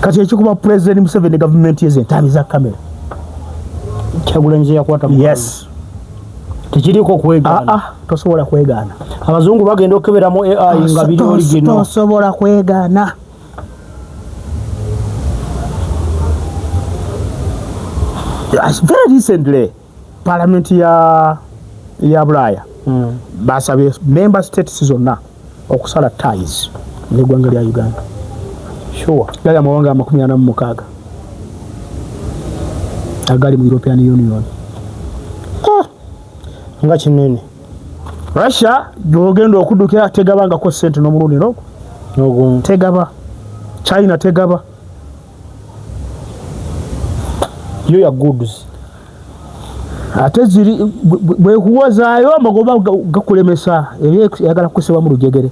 kati ekikuba President Museveni government yeze ntamiza kamera Kyagulanyi yakwata mu yes tekiriko kwegana tosobola kwegana abazungu bagenda okeberamu AI nga biri original tosobola kwegana very recently parliament ya Bulaya basabye member states zonna okusala ties n'eggwanga lya Uganda sure gali amawanga 46 agali mu European Union nga kinene Russia yogenda okudukira tegabanga ko sente n'omulundi nogo tegaba China tegaba yo ya goods ate ziri bwe kuwazaayo amagoba gakulemesa yagala kuseba mu lujegere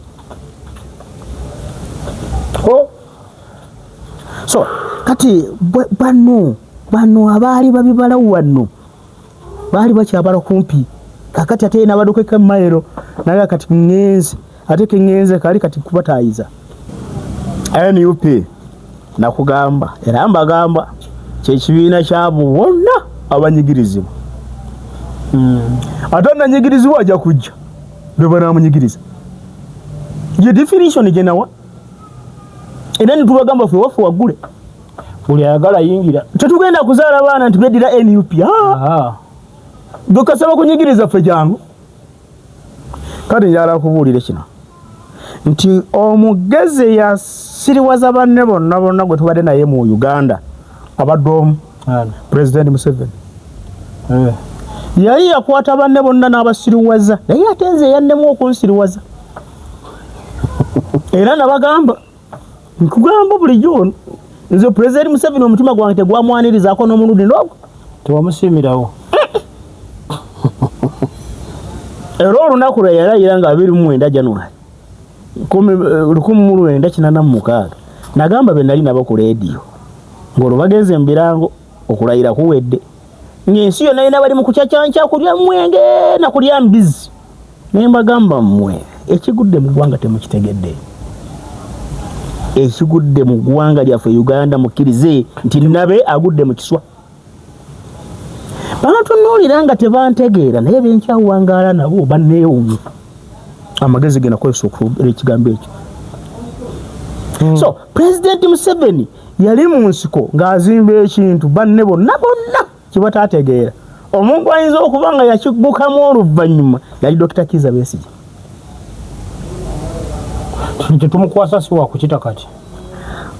so kati bano abaali babibala wano baali bakyabala kumpi kakati ate n'abaduka kamairo naye kati ngenze ate kengenze kali kati kubatayiza NUP nakugamba era mbagamba kyekibiina kyabo wonna abanyigirizibwa ate nanyigirizibwa ajja kujja bwe banamunyigiriza ye definition genawa era nitubagamba ffe waffe waggule buli ayagala yingira tetugenda kuzaala abaana nti beddira NUP dokasaba kunyigiriza ffe jangu kati njala kubuulire kino nti omugezi yasiriwaza banne bonna gwe tubadde naye mu Uganda abadde omu President Museveni yali yakwata banne bonna n'abasiriwaza naye ate nze yannemu okunsiriwaza era nabagamba nkugamba bulijjo nze President Museveni omutima gwange tegwamwanirizaako n'omulundi n'ogwo tewamusiimirawo era olunaku lwe yalayira nga 29 January 1986 nagamba be nali nabo ku leediyo ng'olwo bagenze mu birango okulayira kuwedde ng'ensi yonna yina bali mu kucacyanca kulya mwenge na kulya mbizi naye mbagamba mmwe ekigudde mu ggwanga temukitegedde ekigudde mu ggwanga lyaffe Uganda mukkirize nti nabe agudde mu kiswa bantunuulira nga tebantegeera naye benkyawangala nabo banneewuunye amagezi gena kwesa okufumbira ekigambo ekyo so President Museveni yali mu nsiko ng'azimba ekintu banne bonna kibataategeera omuntu ayinza okuba nga yakiggukamu oluvannyuma yali Dr. Kizza Besigye tetumukwasa si wakukita kati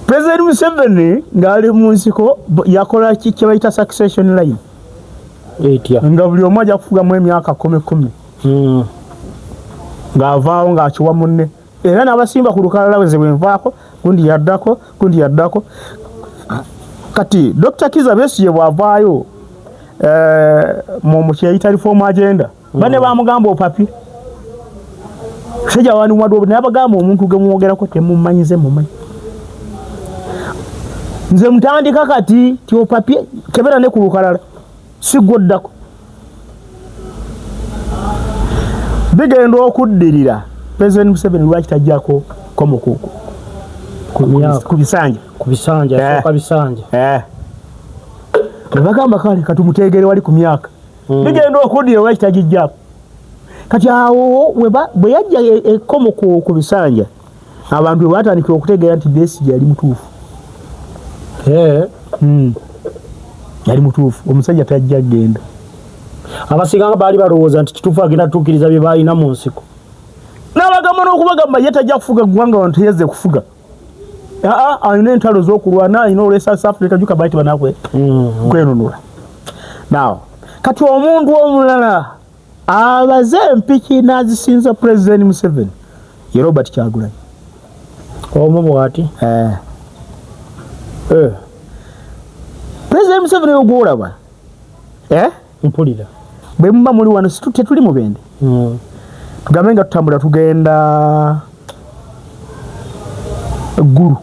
President Museveni ng'ali mu nsiko yakola kye bayita succession line nga buli omu ajja kufugamu emyaka 10 ng'avaawo ng'akiwa munne era n'abasimba ku lukalala bwe bwenvaako gundi yaddako kati Dr. Kizza Besigye bw'avaayo mu kyeyita reform agenda banne bamugamba opapi sejja wani mwadde naye abagamba omuntu ge mwogerako temumanyize mumanyi nze mutandika kati ti opapi kebera ne ku lukalala sigwoddako bigenda okuddirira President Museveni lwaki tajjako komukuku ku bisanja soka bisanja bagamba kale katumutegere wali ku myaka bigenda okuddirira lwaki tajjako kati awo bwe yajja ekomuku ku bisanja abantu bwe batandikira okutegeera nti Besigye yali mutuufu yali mutuufu omusajja tajja genda abasiganga baali balowooza nti kituufu agenda tuukiriza bye baalina mu nsiko n'abagamba n'okubagamba ye tajja kufuga ggwanga wantu teyazze kufuga alina entalo z'okulwana alina olwesa South Africa juka baiti banakwe kwenunula now kati omuntu omulala abaze empiki n'azisinza President Museveni ye Robert Kyagulanyi omu bwati President Museveni ogwolaba mpulira bwe muba muli wano tetuli mu bende tugambe nga tutambula tugenda Gulu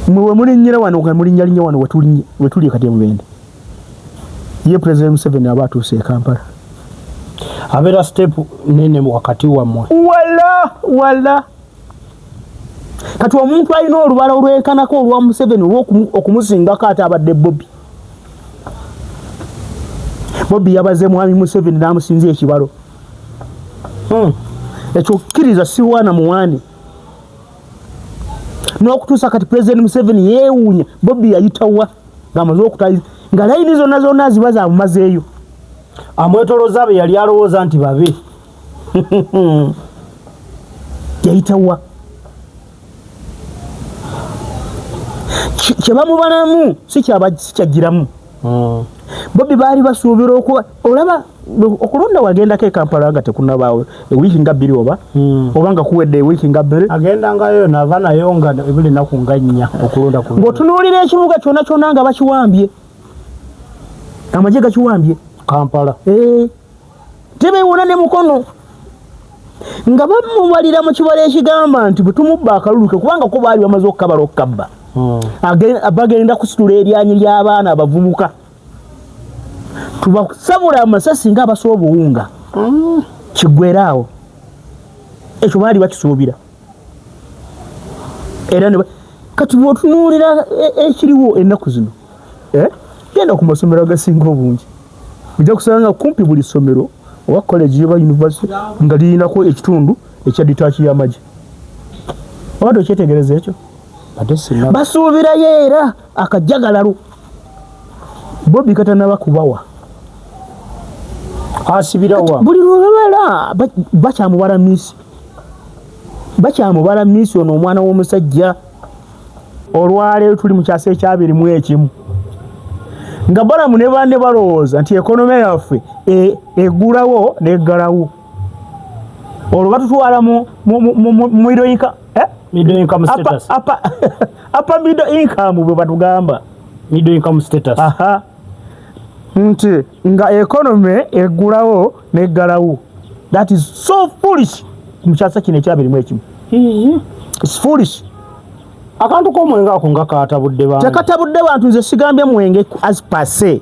mwe muli nnyira wano nga muli nnyalinya wano wetuli kati mu bende ye President Museveni aba atuuse e Kampala abeera step nene wakati wammwe wala kati omuntu alina olubala olwekanako olwa Museveni okumusinga ate abadde Bobby yabaze mwami Museveni n'amusinza ekibalo ekyo kkiriza siwaana muwani n'okutuusa kati President Museveni yeewuunya Bobby yayitawa ng'amaze okutaliza nga layini zonna ziba zaamumazeeyo amwetoloza be yali alowooza nti babe yayitawa kyebamubalamu si kyagiramu Bobby baali basuubira olaba okulonda wagendako e Kampala nga tekunabaawo ewiiki nga bbiri oba nga kuwedde ewiiki nga bbiri agendangayo nava nayo nga ebuli naku nga nnya okulonda ng'otunuulira ekibuga kyonna nga bakiwambye amagye gakiwambye Kampala tebeewuna ne mukono nga bamubalira mu kibala ekigamba nti bwe tumubba akaluluke kubanga ko baali bamaze okukabala okukabba bagenda kusitula eryanyi ly'abaana abavubuka tubasabula amasasi ng'abasoba obuwunga kiggweeraawo ekyo baali bakisuubira era kati bw'otunuulira ekiriwo ennaku zino genda ku masomero agasinga obungi ojja kusanga kumpi buli ssomero oba college oba university nga lirinako ekitundu ekya ditaaki y'amagye obadde okyetegereza ekyo basuubirayo era akajagalalo Bobby katanaba kubawa asibirawa buli lwebala bakyamubala miisi ono omwana w'omusajja olwaleero tuli mu kyasa ekyabirimu ekimu nga balamu ne bande balowooza nti ekonome yaffe eggulawo n'eggalawo olwo batutwala mu middle income status apa middle income bwe batugamba middle income status nti nga ekonome eggulawo n'eggalawo that is so foolish mu kyasa kino ekyabirimu ekimu it's foolish akantu k'omwenge ako nga katabudde bantu tekatabudde bantu nze sigambye mwenge as per se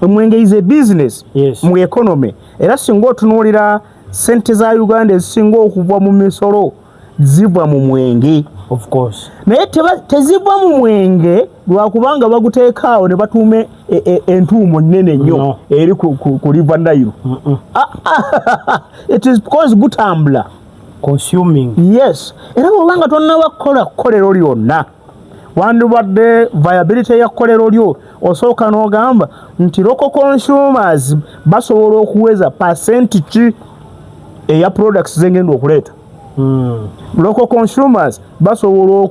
omwenge is a business mu economy era singa otunuulira sente za Uganda ezisinga okuva mu misolo ziva mu mwenge of course naye teziva mu mwenge lwakubanga baguteekaawo ne batuume entuumo nnene nnyo eri ku River Nile it is because gutambula consuming yes era bw'obanga tonnaba kukola kkolero lyonna wandibadde viability ya kkolero lyo osooka n'ogamba nti local consumers basobola okuweza pasenti ki eya products zengenda okuleeta local consumers basobola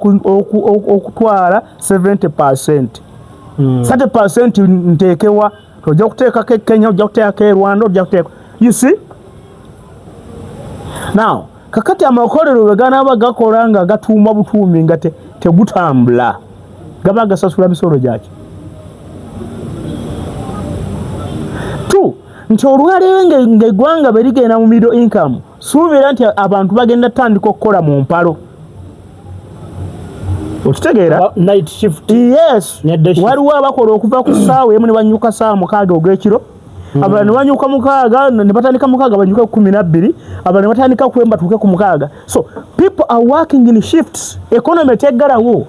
okutwala 70%. 30% nteekewa tojja kuteekako e Kenya ojja kuteekako e Rwanda ojja kuteeka you see now kakati amakolero bwe ganaaba gakola nga gatuuma butuumi nga tegutambula gaba gasasula misolo gyaki nti olwaleero ng'eggwanga bwe ligenda mu middle income suubira nti abantu bagenda tandika okukola mu mpalo okitegeera night shift yes waliwo abakola okuva ku ssaawa emu ne banyuka ssaawa 6 ogw'ekiro abalala ne banyuka 6 ne batandika 6 banyuke 12 abalala ne batandika ku batuuke ku 6 so people are working in shifts economy teggalawo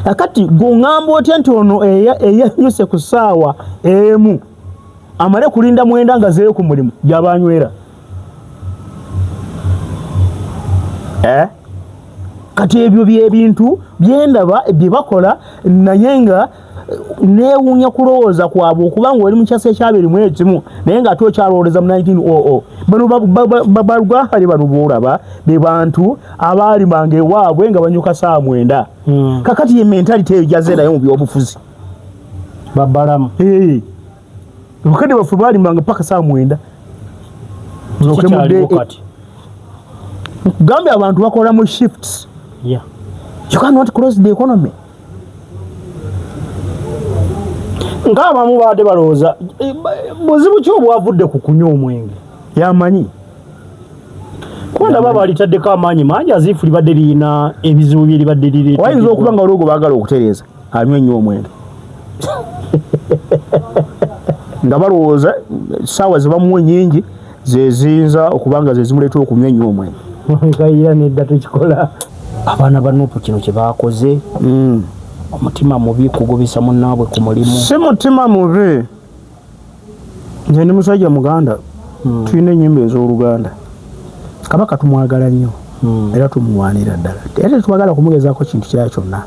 akati gongamba otya nti ono eyanyuse ku ssaawa emu amale kulinda mwenda nga zeeyo ku mulimu gyabanywera kati ebyo byebintu byendaba bye bakola naye nga neewuunya kulowooza kwabwe okubanga oli mu kyasa ekyabirimu ekimu naye nga ate okyalowoleza mu 1900 bano balugahali bano boolaba be bantu abaalimanga ewaabwe nga banyuka ssaawa 9 kakati ye mentality eyo gyazeerayo mu byobufuzi babalamu bakadde baffe baalimanga paka ssaawa 9 gambye abantu bakola mu shifts you cannot close the economy ng'abamu baadde balowooza buzibu ki obwavudde ku kunywa omwenge yamanyi kuba ndaba baalitaddeko amaanyi mangi aziifu libadde lirina ebizibu bye libadde lireeta wayinza okuba nga olwogo baagala okutereeza anywa ennyo omwenge nga balowooza ssaawa zebamuwa nnyingi zeziyinza okuba nga zezimuleeta okunywa ennyo omwenge kayira nedda tukikola abaana banupu kino kye baakoze omutima mubi kugobesa munnaabwe ku mulimu. Si mutima mubi, nze ndi musajja Muganda, tulina ennyimba ez'Oluganda. Kabaka tumwagala nnyo era tumuwaanira ddala, era tetwagala kumugezaako kintu kirala kyonna.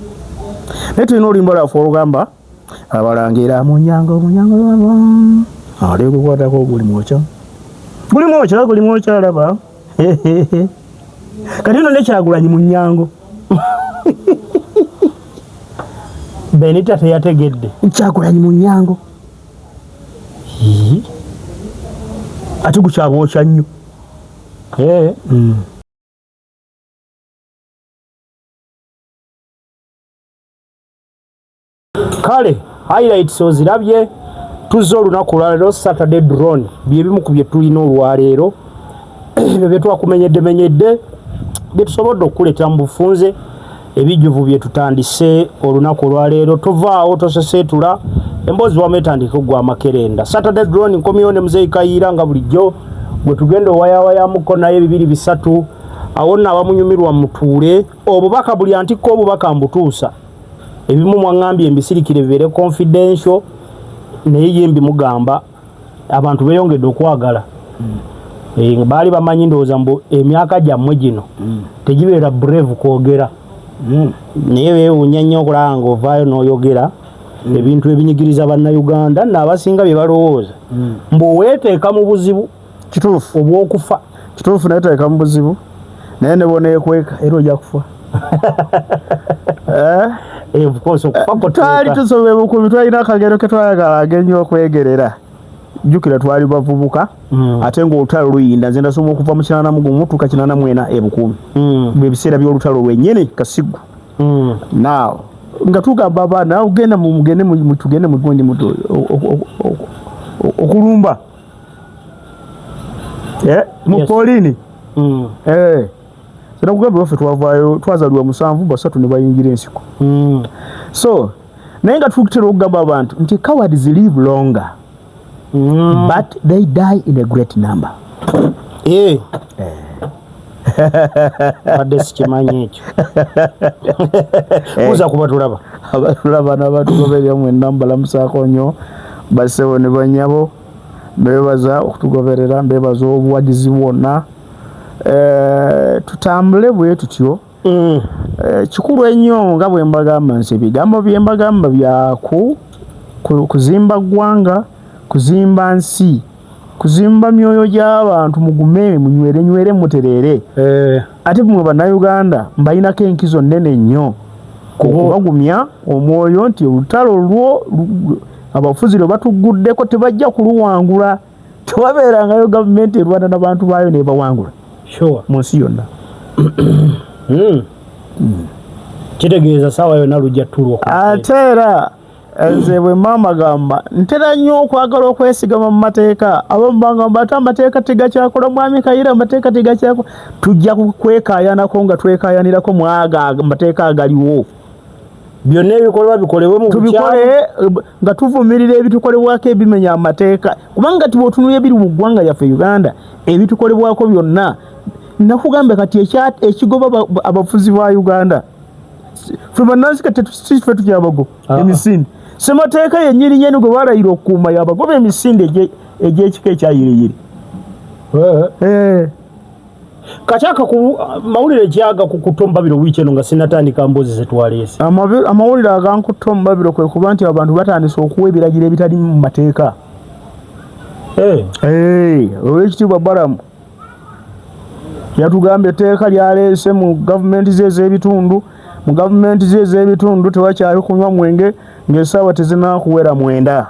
Naye tulina oluyimba lwaffe olugamba abalangira munyango alikukwatako guli mwokya alaba kati nno ne Kyagulanyi Munyango Benita teyategedde Kyagulanyi Munyango ate gukyabwokya nnyo. Kale highlights ozirabye, tuzze olunaku lwaleero Saturday drone bye bimu ku bye tulina olwaleero ebyo bye twakumenyedde bye tusobodde okuleeta mu bufunze ebijjuvu bye tutandise olunaku olwaleero. Tovaawo toseseetula emboozi wamu etandika ogwa makerenda. Saturday drone nkomyewo ne Muzeeyi Kayiira nga bulijjo bwe tugenda owayawayamuko naye 2-3 awo nno abamunyumirwa mutuule obubaka buli antikko obubaka mbutuusa. Ebimu mwangambye embisirikire bibeere confidential naye ye mbimugamba abantu beeyongedde okwagala. Baali bamanyi ndowooza mbu emyaka gyammwe gino tegibeera brave kwogera. Naye beewuunya nnyo okulaba ng'ovaayo n'oyogera ebintu ebinyigiriza bannayuganda n'abasinga bye balowooza mbu weeteeka mu buzibu. Kituufu obw'okufa. Kituufu neeteeka mu buzibu naye ne boneekweka era ojja kufa. Twali tusobe bukubi, twalina akagero ke twayagala agennyo okwegerera. Jjukira twali bavubuka ate ng'olutalo luyinda, nze ndasobola okuva mu 81 tuuka 84 ebukumi bwe biseera by'olutalo lwennyini Kasigu. Naawe nga tugamba abaana ogenda tugende mugundi muto okulumba mu Polini. Sina kugamba waffe twavaayo twazalibwa 7 basatu ne bayingira ensiko. So naye nga tukitera okugamba abantu nti cowards live longer but they die in a great number. Badde sikimanyi ekyo. Kuza kuba tulaba abatulaba n'abatugoberera mu ennamba musaako nnyo basewo ne banyabo beebaza okutugoberera, mbeebaza obuwagizi bwonna. Tutambule bwe tutyo. Kikulu ennyo nga bwe mbagamba nti ebigambo bye mbagamba bya kuzimba ggwanga, kuzimba nsi, kuzimba myoyo gy'abantu, mugume munywere mutereere. Ate mwe bannayuganda mbalinako enkizo nnene nnyo kubagumya omwoyo nti olutalo lwo abafuzi lwe batuguddeko tebajja kuluwangula. Tewabeerangayo gavumenti erwana n'abantu baayo nebawangula mu nsi yonna. Kitegeeza saawa yonna lujja tulwa. Ate era nze bwe mama gamba ntera nnyo okwagala okwesigama mu mateeka. Abamu bangamba ate amateeka tegakyakola, mwami Kayiira amateeka tegakyakola. Tujja kwekaayanako nga twekaayanirako mu amateeka agaliwo. Byonna ebikolebwa bikolebwe mu tubikole nga tuvumirira ebitukolebwako ebimenya amateeka, kubanga tibwotunuye biri mu ggwanga lyaffe Uganda ebitukolebwako byonna. Nakugambe kati ekigoba abafuzi ba Uganda ffe bannansi kati ffe tukyabago emisinde ssemateeka yennyini nyeni gwe balayira okukuuma yabagoba emisinde egy'ekika ekyayiriyiri. Kakyaka ku mawulire kyaga ku kutombabiro wiiki eno nga sinatandika mboozi zetwaleese. Amawulire agankutombabiro kwe kuba nti abantu batandise okuwa ebiragiro ebitali mu mateeka. Oweekitiibwa Balamu yatugambye etteeka lyaleese mu gavumenti ze ez'ebitundu. Mu gavumenti ze ez'ebitundu tewakyali kunywa mwenge ng'essaawa tezinaakuwera 9.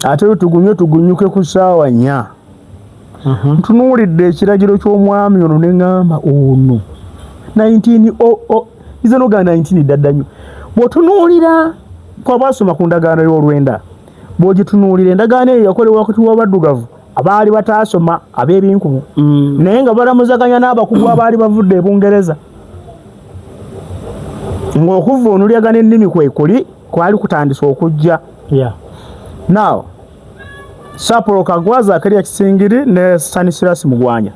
Ate tugunyuke ku ssaawa 4. Ntunuulidde ekiragiro ky'omwami ono ne ŋŋamba ono 1900 ize noga 19 ddadda nnyo. Bw'otunuulira kwabasoma ku ndagaano y'olwenda, bw'ogitunuulira endagaano eyo yakolebwa wakati w'abaddugavu abaali bataasoma ab'ebinkubu naye nga balamuzaganya n'abakugu abaali bavudde e Bungereza. Ng'okuvvuunulyagana ennimi kwekuli kwali kutandisa okujja. Now Sapolo Kagwaza Akaria Kisingiri ne Stanislas Mugwanya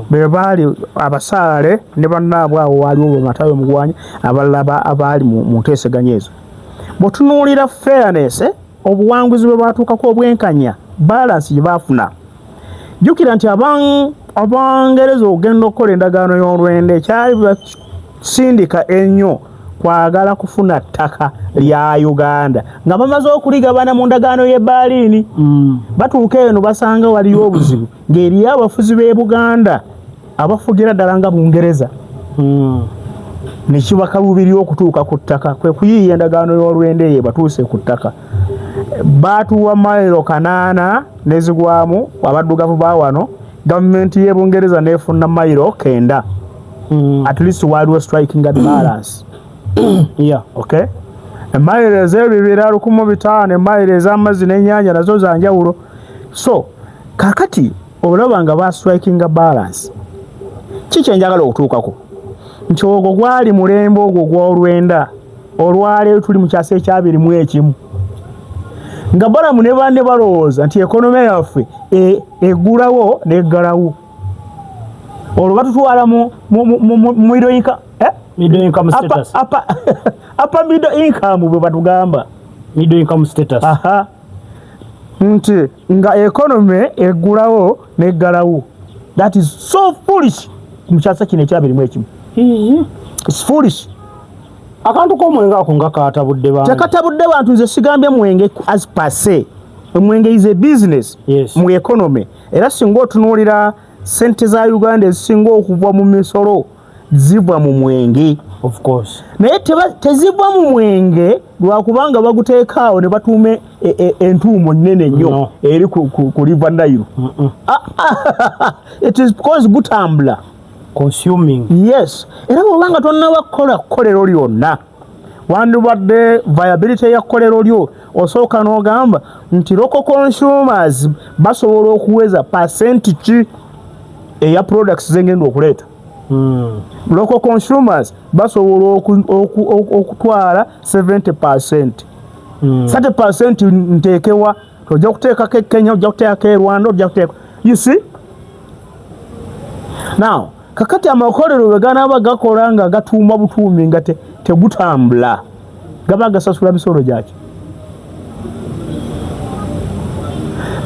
be bali abasaale ne bannabwe abo waliwo Matayo Mugwanya abalaba abali mu nteeseganyezo botunuulira fairness obuwanguzi bwe batuukako obwenkanya balance gye baafuna jjukira nti abangereza ogenda okukola endagaano y'olwende kyali basindika ennyo kwagala kufuna ttaka lya Uganda nga bamaze okuligabana mu ndagaano y'e Berlin batuuka eno basanga waliyo obuzibu ng'eriyo abafuzi b'e Buganda abafugira ddala nga Bungereza ne kibakalubiri okutuuka ku ttaka kwe kuyiiya endagaano y'olwende ye batuuse ku ttaka baatuwa mayiro 8 nezigwamu abaddugavu ba wano gavumenti y'e Bungereza neefuna mayiro 9 at least waliwo striking at balance yeah okay mayiro ez'ebibira 1500 mayiro ez'amazzi n'ennyanja nazo za njawulo so kakati olaba nga ba striking a balance kikyenjagala okutuukako nti ogwo gwali mulembe ogwo gw'olwenda olwaleero tuli mu kyasa ekyabirimu ekimu nga balamu ne banne balowooza nti ekonome yaffe eggulawo n'eggalawo olwo batutwala mu middle income status upper middle income bwe batugamba middle income status nti nga ekonome eggulawo n'eggalawo that is so foolish mu kyasa kino ekyabirimu ekimu it's foolish akantu k'omwenge ako nga katabudde bantu tekatabudde bantu nze sigambye mwenge as per se omwenge is a business mu economy era singa otunuulira sente za Uganda ezisinga okuva mu misolo ziva mu mwenge of course naye teziva mu mwenge lwakubanga baguteekaawo ne batuume entuumo nnene nnyo eri ku River Nile it is because gutambula consuming yes era bw'obanga tonnaba kukola kkolero lyonna wandibadde viability ya kkolero lyo osooka n'ogamba nti local consumers basobola okuweza pasenti ki eya products zengenda okuleeta local consumers basobola okutwala 70%. 30% nteekewa tojja kuteekako Kenya ojja kuteekako e Rwanda ojja kuteeka you see now kakati amakolero bwe ganaaba gakola nga gatuuma butuumi nga tegutambula gaba gasasula misolo gyaki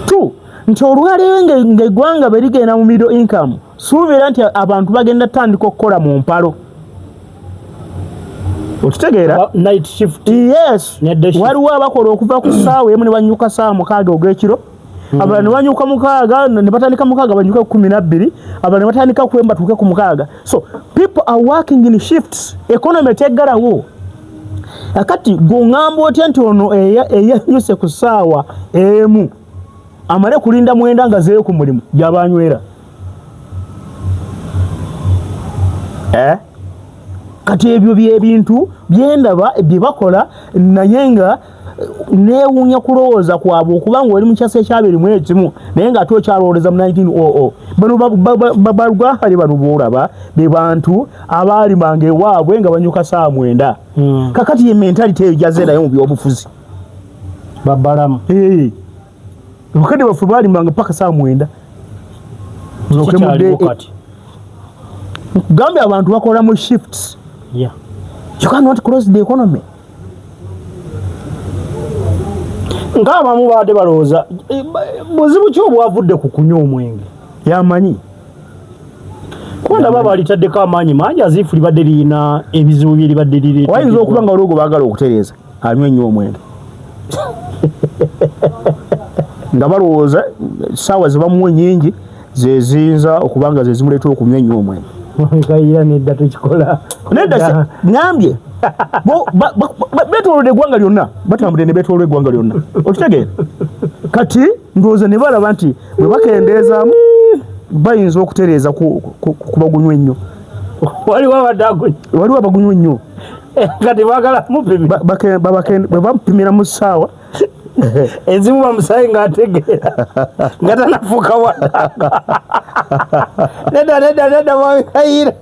tu nti olwaleero ng'eggwanga bwe ligenda mu middle income suubira nti abantu bagenda tandika okukola mu mpalo okitegeera night shift yes waliwo abakola okuva ku ssaawa emu ne banyuka ssaawa 6 ogw'ekiro abala ne banyuka 6 ne batandika 6 banyuka 12 abala ne batandika kwemba tuke ku 6 so people are working in shifts economy teggalawo akati gongamba otya nti ono eyanyuse ku ssaawa emu amale kulinda mwenda nga zeeyo ku mulimu gyabanywera kati ebyo byebintu byendaba bye bakola naye nga neewuunya kulowooza kwabwe okubanga oli mu kyasa ekyabirimu ekimu naye nga ate okyalowoleza mu 1900 bano balugahali bano boolaba be bantu abaalimanga ewaabwe nga banyuka ssaawa 9 kakati ye mentality eyo gyazeerayo mu byobufuzi babalamu bakadde baffe baalimanga paka ssaawa 9 gambye abantu bakola mu shifts you cannot close the economy ng'abamu baadde balowooza buzibu ki obwavudde ku kunywa omwenge yamanyi kuba ndaba balitaddeko amaanyi mangi aziifu libadde lirina ebizibu bye libadde lireeta wayinza okuba nga olwogo baagala okutereeza anywa ennyo omwenge nga balowooza essaawa zebamuwa ennyingi zeziyinza okubanga zezimuleetera okunywa ennyo omwenge kayira nedda tukikola nedda ngambye betolodde eggwanga lyonna batambudde ne betolodde eggwanga lyonna okitegeera kati ndowooza ne balaba nti bwe bakendeezaamu bayinza okutereeza kubagunywa ennyo waliwo abagunywa ennyo kati baagala mupimira bwe bamupimira mu ssaawa ezimu bamusaye ng'ategeera nga tanafuuka wadanga nedda mwabikayira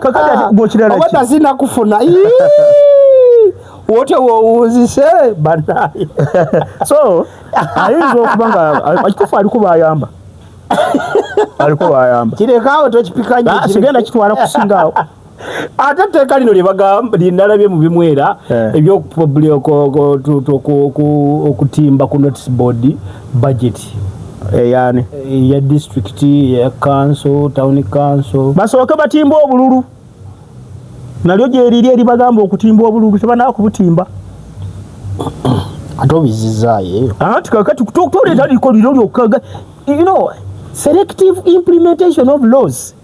kakati bwokirala oba tasina kufuna wote wouzise banaye so ayinza okubanga akikufa aliko bayamba aliko bayamba kirekawo tokipikanye sigenda kitwala kusingaawo ate tteeka lino lyebagamba linalabye mu bimwera okutimba ku notice board budget yani ya district ya council town council basooke batimba obululu nalyo gyeriri eri bagamba okutimba obululu tebanaa kubutimba ate obizizaayo ati kakati kutoleetaliko liro lyokkaga selective implementation of laws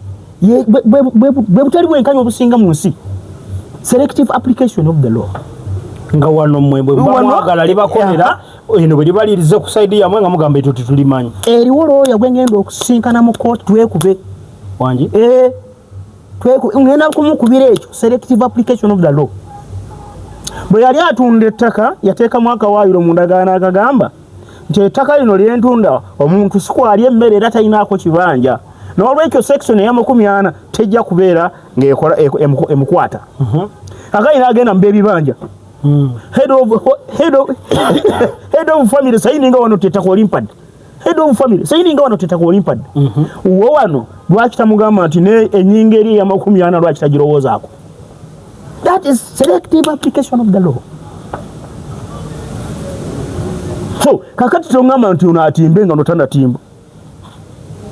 bwe butali bwenkanya obusinga mu nsi selective application of the law nga wano mmwe bwe bamwagala libakolera eno bwe libalirize ku saidi yamwe nga mugamba eto tetulimanyi eriwo looya gwengenda okusinkana mu kooti twekube wangi ngenda kumukubira ekyo selective application of the law bwe yali atunda ettaka yateekamu akawaayiro mu ndagaano akagamba nti ettaka lino lyentunda omuntu sikwalya emmere era talinaako kibanja n'olwekyo section eya 40 tejja kubeera ng'ekola emukwata akali n'agenda mba ebibanja head of family sayininga wano tettaka olimpad head of family sayininga wano tettaka olimpad wo wano lwaki tamugamba nti ennyinga eri eya 40 lwaki tagirowoozaako that is selective application of the law so kakati tongamba nti ono atimbe nga notanatimba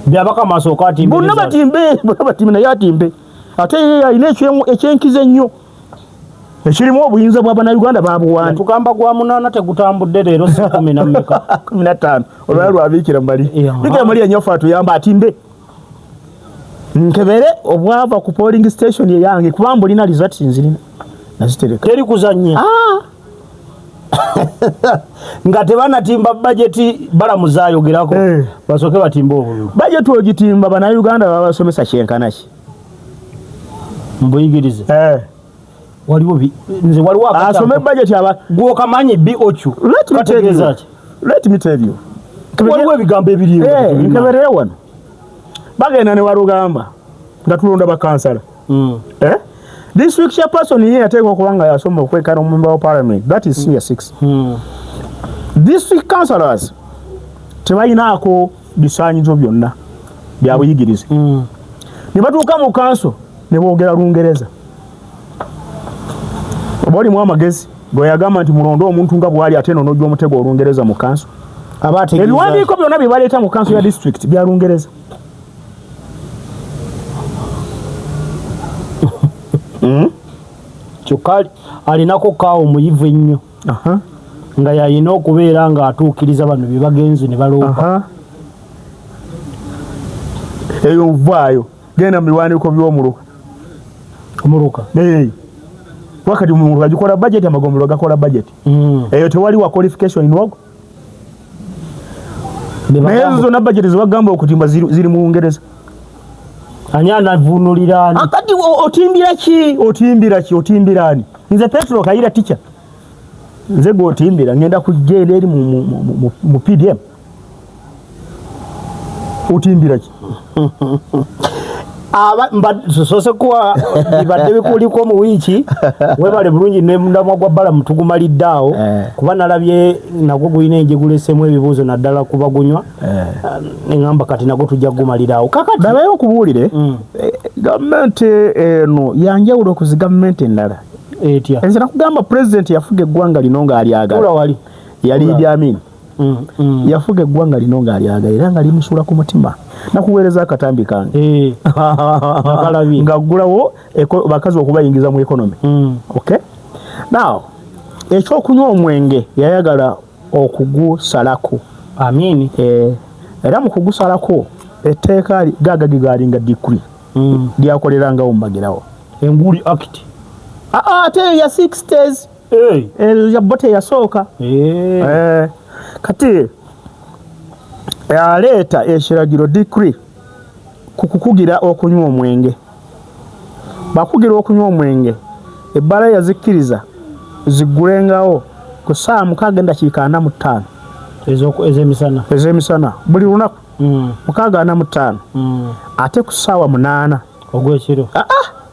byabaka masooka atimbe bonna batimbe naye atimbe ate alina ekyenkiza ennyo ekirimu obuyinza bw'abannayuganda babuwani tugamba gwa 8 tegutambudde leero si 15 olwala lwabiikira mali bikira mali yanyofa atuyamba atimbe nkebere obwava ku polling station eyange kubanga olina results nzirina nazitereka teri kuzannya nga tebanatimba bajeti balamuzaayogerako basooke batimba obululu bajeti ogitimba bannayuganda babasomesa kyenkanaki mbuyigirize waliwo nze waliwo asome bajeti gwokamanyi ochu let me tell you waliwo ebigambo ebiri nkeberere wano bagenda ne walugamba nga tulonda bakansala district chairperson ye yateekwa okuba nga yasoma okwekana omumemba wa parliament that is year 6 district councillors tebalinaako bisaanyizo byonna bya buyigirize ne batuuka mu kanso ne boogera Lungereza oba olimu amagezi gweagamba nti mulonde omuntu nga bwali ate eno n'ojja omutego Olungereza mu kanso ebiwandiiko byonna bye baleeta mu kanso ya district bya Lungereza kyokka alinako kaawo muyivu ennyo nga yalina okubeera ng'atuukiriza bano bye bagenzi ne baloopa eyo vaayo genda mu biwandiiko by'omuluka wakati omuluka gikola budget amagombolo gakola budget eyo tewali wa qualification nwogo naye ezo zonna budget zebagamba okutimba ziri mu Lungereza ani anavunulira ani akati otimbira ani nze Petro Kayira teacher nze gwotimbira ngenda kugenda eri mu PDM otimbira ki sose kuwa bibadde bikuliko mu wiiki webale bulungi ne mundamwa gwa bala mutugumalidde awo kuba nalabye nagwo gulina enjegulesemu ebibuuzo naddala kubagunywa neŋŋamba kati nagwo tujja kugumalira awo kakati dabayo okubuulire gavumenti eno yanjawulo okuzi gavumenti endala etya nze nakugamba pulezidenti yafuga eggwanga lino ng'alyagala wali yali Idi Amin yafuga eggwanga lino ng'alyagala era nga limusuula ku mutima nakuweereza akatambi kange ng'aggulawo bakazi okubayingiza mu ekonomi okay now ekyokunywa omwenge yayagala okugusalako Amin era mu kugusalako etteeka gagagigalinga decree lyakolerangawo mubagirawo enguli act ate ya 60s ya bote yasooka kati yaleeta ekiragiro decree kukukugira okunywa omwenge bakugira okunywa omwenge ebbala yazikkiriza ziggulengawo ku ssaawa 6:45 ez'emisana buli lunaku 6:45 ate ku ssaawa 8 ogw'ekiro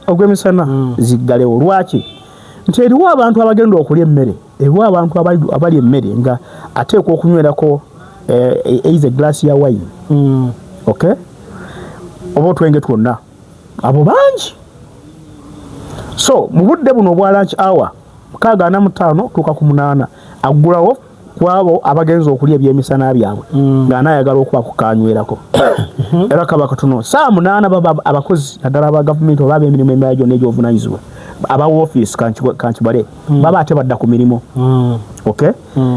ogw'emisana ziggalewo lwaki nti eriwo abantu abagenda okulya emmere eriwo abantu abali emmere nga ateekwa okunywerako eize glass ya wine okay oba otwenge twonna abo bangi so mu budde buno obwa lunch hour 6:45 tuuka ku 8 aggulawo kwabo abagenza okulya ebyemisana byabwe ng'anaayagala okuba kukanywerako era kaba katono saa 8 baba abakozi naddala aba gavumenti oba ab'emirimu emirala gyonna egy'obuvunanyizibwa aba woofiisi kankibale baba ate badda ku mirimu okay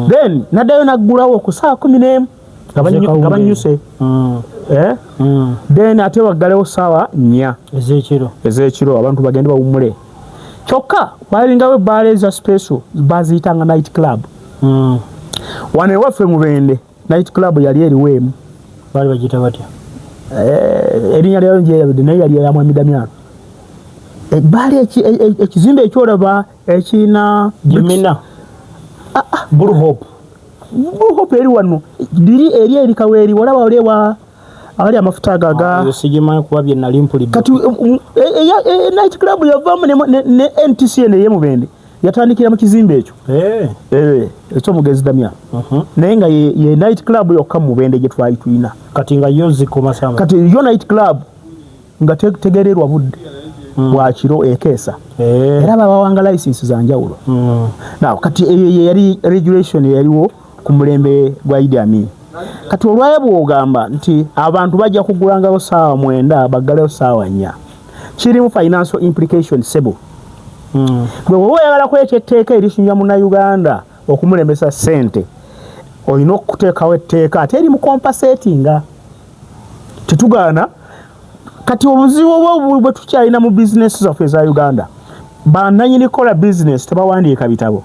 then naddayo naggulawo ku saa 11 nga banyuse then ate baggalewo saawa 4 ez'ekiro abantu bagende bawummule kyokka walingawo ebbaala eza special baziyitanga night club wano ewaffe Mubende night club yali eriweemu bali bagiyita batya erinnya lyayo njerabidde naye yali ya Mwami Damiano ebbaala ekizimbe ekyolaba ekina Jimena Blue Hope eri wano liri eri erikaweeri walaba olewa awali amafuta agaga sigimanyi kuba bye nali mpulidde kati night club yavaamu ne NTCN ey'Mubende yatandikira mu kizimbe ekyo ekyo Mugezi Damiano naye nga ye night club yokka mu Mubende gye twali tulina kati nga yo zikoma sama kati yo night club nga tegererwa budde bwakiro ekeesa era babawanga license za njawulo naw kati yali regulation yaliwo ku mulembe gwa Idi Amin kati olwaye bw'ogamba nti abantu bajja kugulangawo saawa 9 baggalewo saawa 4 kirimu financial implication sebo gwe wowe oyagala kwekya etteeka erishinja Munnayuganda okumulembesa ssente olina okuteekawo etteeka ate eri mu compensatinga tetugaana kati obuzibu obwo bwe tukyalina mu bizinesi zaffe eza Uganda bannannyini kola bizinesi tebawandiika bitabo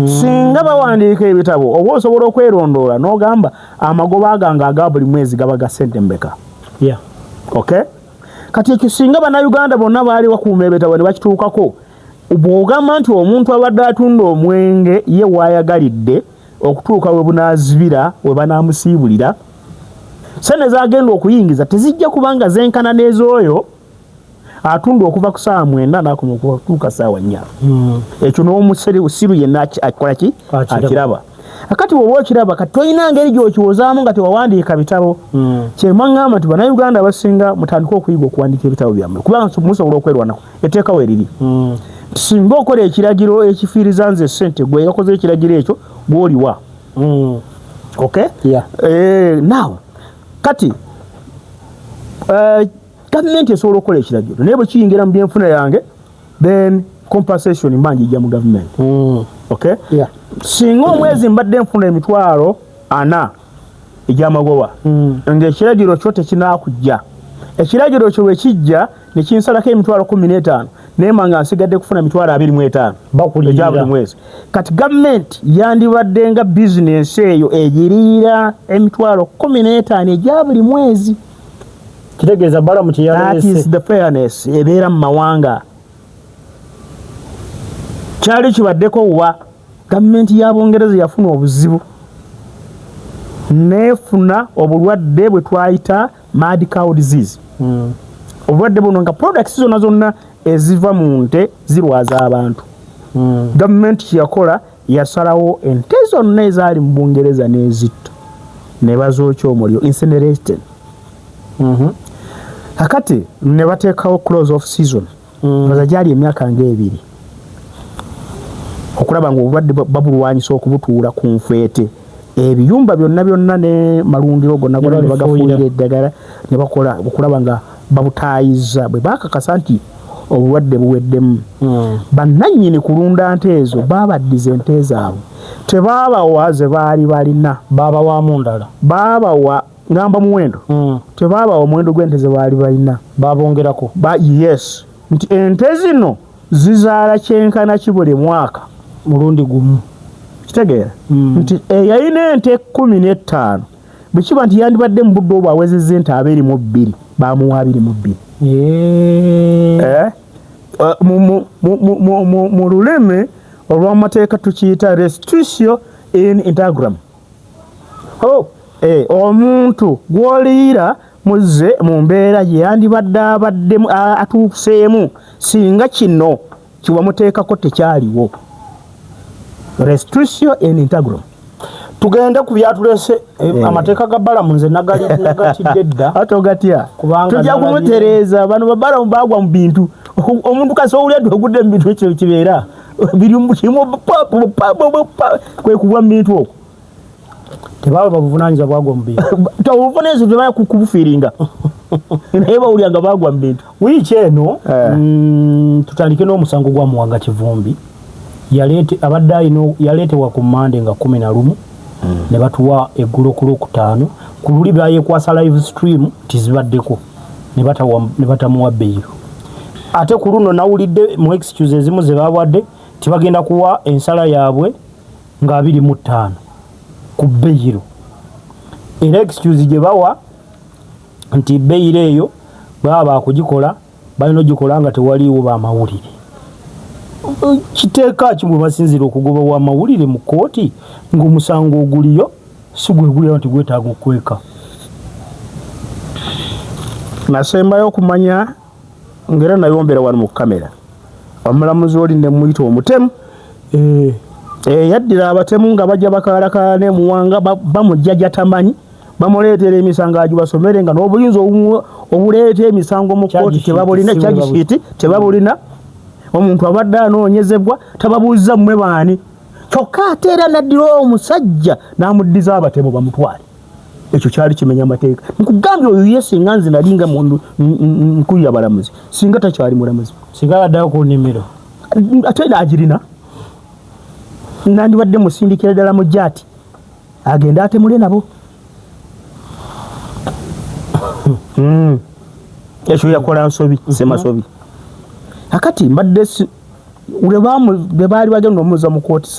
singa bawandiika ebitabo oba osobola okwerondoola n'ogamba amagoba agange aga buli mwezi gaba ga ssente mbeka okay kati ekyo singa bannayuganda bonna baali wakuuma ebitabo ne bakituukako bw'ogamba nti omuntu abadde atunda omwenge ye waayagalidde okutuuka we bunaazibira we banaamusiibulira sente zagenda okuyingiza tezijja kubanga zenkana n'ez'oyo atunda okuva ku saawa 9 n'akoma okutuuka saawa 4 ekyo n'omusiru yenna akola ki akiraba akati bw'oba okiraba kati tolina ngeri gy'okiwozaamu nga tewawandiika bitabo kyema ngamba nti bannayuganda abasinga mutandika okuyiga okuwandiika ebitabo byammwe kubanga musobola okwerwanako etteeka weeriri singa okola ekiragiro ekifiiriza nze ssente gwe yakoze ekiragiro ekyo gw'oliwa okay now kati gavumenti esobola okukola ekiragiro naye bwe kiyingira mu byenfuna yange then compensation mbanji ijja mu gavumenti okay singa omwezi mbadde nfuna emitwalo 4 egy'amagoba ng'ekiragiro kyo tekinaakujja ekiragiro kyo bwe kijja ne kinsalako emitwalo 15 naye nga nsigadde kufuna emitwalo 25 egya buli mwezi kati gavumenti yandibadde nga bizinesi eyo egiriira emitwalo 15 egya buli mwezi kitegeeza balamu that is the fairness ebeera mu mawanga kyali kibaddeko wa gavumenti ya Bungereza yafuna obuzibu nefuna obulwadde bwe twayita mad cow disease obulwadde buno nga products zonna eziva mu nte zirwaza abantu gavumenti kyeyakola yasalawo ente zonna ezaali mu Bungereza n'ezitta ne bazookya omuliro incinerated akati ne bateekawo close off season baza gyali emyaka nga2 okulaba nga obulwadde babulwanyisa okubutuula ku nfeete ebiyumba byonna ne malundiro gonna ne bagafuulira eddagala ne bakola okulaba nga babutaayiza bwe bakakasa nti obulwadde buweddemu bannannyini kulunda nte ezo baabaddiza ente zaabwe tebaabawa ze baali balina baabawaamu ndala baabawa ngamba muwendo tebaabawa omuwendo gw'ente ze baali balina baabongerako yes nti ente zino zizaala kyenkana ki buli mwaka mulundi gumu kitegeera nti yalina ente 15 bwe kiba nti yandibadde mu budde obwo awezezza ente 22 baamuwa 22 mu lulimi olw'amateeka tukiyita restitution in integrum omuntu gw'oliira muzze mu mbeera gye yandibadde abaddemu atuuseemu singa kino kiwa muteekako tekyaliwo restriction and integral. Tugenda ku byatulese amateeka ga balamu nze nagatidde dda ate ogatya tujja kumutereeza bano babalamu bagwa mu bintu omuntu kasi owulyadde ogudde mu bintu ekyo kibeera kwe kugwa mu bintu okwo tebawe babuvunaanyizibwa bwagwa mu bintu obuvunaanyizibwa tebaya kubufiiringa naye bawulyanga bagwa mu bintu. wiiki eno tutandike n'omusango gwa Muwanga Kivumbi yaleetebwa ku Mande nga 11 ne batuwa eggulo ku Lwokutaano ku luli bayekwasa live stream tizibaddeko ne batamuwa beyiro. Ate ku luno nawulidde mu excuse ezimu ze bawadde tibagenda kuwa ensala yaabwe nga 25 ku beyiro. Era excuse gye bawa nti beyiro eyo baba bakugikola balina ogikola nga tewaliiwo bamawulire. Kiteeka kimwe basinzira okugoba wa mawulire mu kooti ng'omusango oguliyo si gwe gulira nti gwetaaga okweka. Nasembayo okumanya ngera nayombera wano mu kamera omulamuzi oli ne muyita omutemu yaddira abatemu nga bajja bakalakane Muwanga bamujja jatamanyi bamuleetera emisango agibasomere nga n'obuyinza obuleeta emisango mu kooti tebabulina charge tebabulina. Omuntu abadde anoonyezebwa tababuuza mmwe baani kyokka ate era naddira omusajja n'amuddiza abatemu bamutwale. Ekyo kyali kimenya amateeka. Nkugambye oyo yesinga nze nalinga mundu nkulu y'abalamuzi singa takyali mulamuzi singa addayo ku nnimiro ate naagirina nandibadde musindikira ddala mu jjaati agenda atemule nabo. Ekyo yakola nsobi semasobi. Akati mbadde ule baali bagenda omuza mu kooti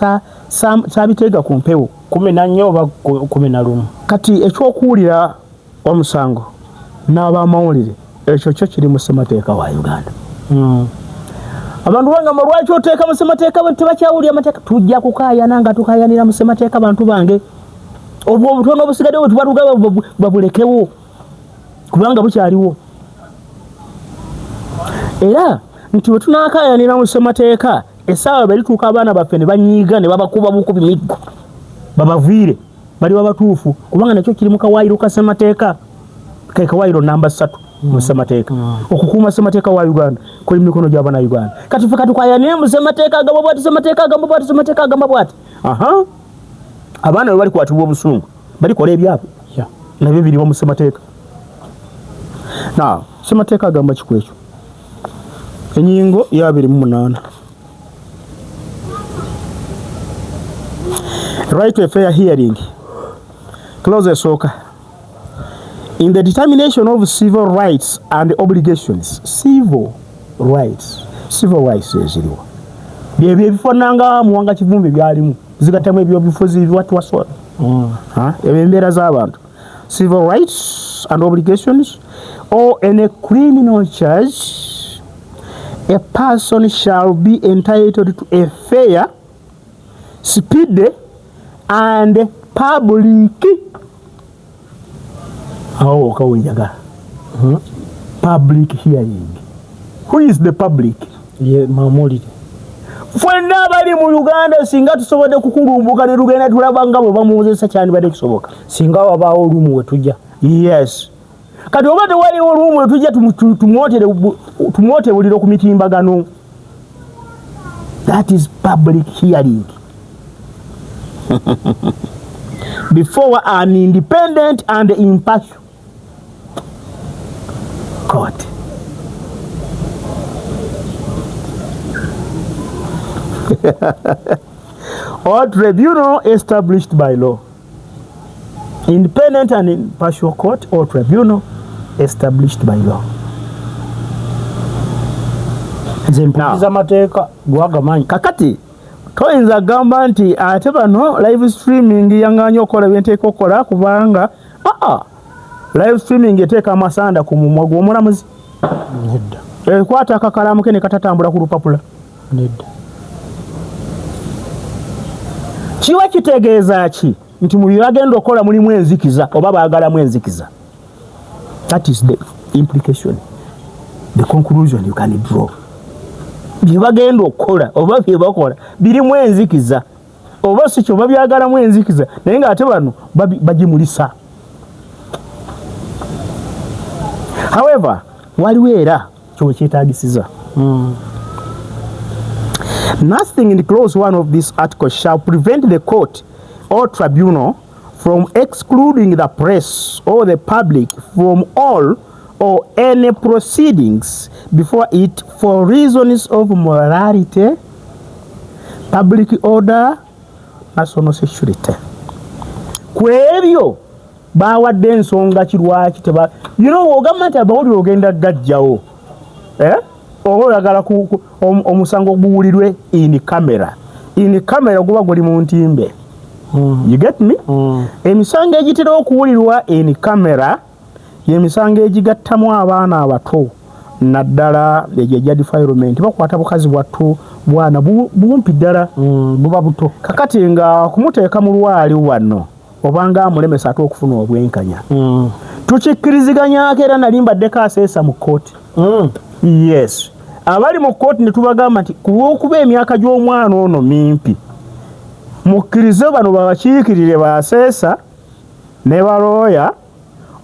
saabiteega ku mpewo 14 oba 11. Kati ekyokuwulira omusango n'abamawulire ekyo kyo kiri mu ssemateeka wa Uganda. Abantu bange lwaki oteeka mu ssemateeka bwe tebakyawulira amateeka tujja kukaayana nga tukaayanira mu ssemateeka bantu bange obwo obutono obusigaddewo tubaluga babulekewo kubanga bukyaliwo. Era nti bwe tunaakaayanira mu ssemateeka essaawa balituuka abaana baffe ne banyiiga ne babakuba bukubi miggo babaviire bali babatuufu kubanga nakyo kiri mu kawaayiro ka ssemateeka ke kawaayiro namba 3 mu ssemateeka okukuuma ssemateeka wa Uganda kuli mikono gy'abaana Uganda. Kati ffe katukayanire mu ssemateeka agamba bwati ssemateeka agamba bwati abaana bwe balikwatibwa obusungu balikola ebyabwe nabyo biriwo mu ssemateeka. Ssemateeka agamba kiku ekyo enyingo ya 28 right to a fair hearing clause esooka in the determination of civil rights and obligations. Civil rights eziriwo byebyo ebifaananga Muwanga Kivumbi byalimu zigatemu ebyobufuzi biwatuwasola embeera z'abantu. Civil rights and obligations or any criminal charge a person shall be entitled to a fair, speedy and public public hearing. Who is the public? Mamulire. Fwenna bali mu Uganda singa tusobodde kukulumbuka ne tugenda tulaba nga bwe bamuwozesa kyandibadde kisoboka singa wabaawo olumu we tujja. Yes. Kati oba tewaliwo olumu we tujja tumwote buliro ku mitimbagano. That is public hearing. Before an independent and impartial court. Or tribunal established by law. Independent and impartial court or tribunal established by law. Zempuliza mateeka gwagamanyi. Kakati toyinza gamba nti ate bano live streaming yanganya okola byenteeka okola kubanga live streaming eteeka amasanda ku mumwa gw'omulamuzi. Nedda. Kwata akakalamu ke ne katatambula ku lupapula. Nedda. Kiwa kitegeeza ki nti mu byagenda okola mulimu enzikiza oba baagalamu enzikiza. That is the implication, the conclusion you can draw. byebagenda okukola oba byebakola birimu enzikiza oba si kyo babyagalamu enzikiza naye ng'ate bano bagimulisa. However, waliwo era kyokyetaagisiza. Nothing in the clause 1 of this article shall prevent the court or tribunal from excluding the press or the public from all or any proceedings before it for reasons of morality, public order, national security. Kwebyo bawadde ensonga kirwaki teba ogamba nti abawulire ogenda gajjawo oba oyagala omusango guwulirwe in camera guba guli mu ntimbe. You get me? Emisango egitera okuwulirwa in camera y'emisango egigattamu abaana abato naddala egya defilement bakwata bukazi bwattu bwana bumpi ddala buba buto kakati nga kumuteeka mu lwali wano obanga amulemesa ate okufuna obwenkanya tukikkiriziganyako era nali mbaddeko aseesa mu kkooti. Yes, abali mu kkooti ne tubagamba nti kuba emyaka gy'omwana ono mimpi mukkirize bano babakiikirire baseesa ne balooya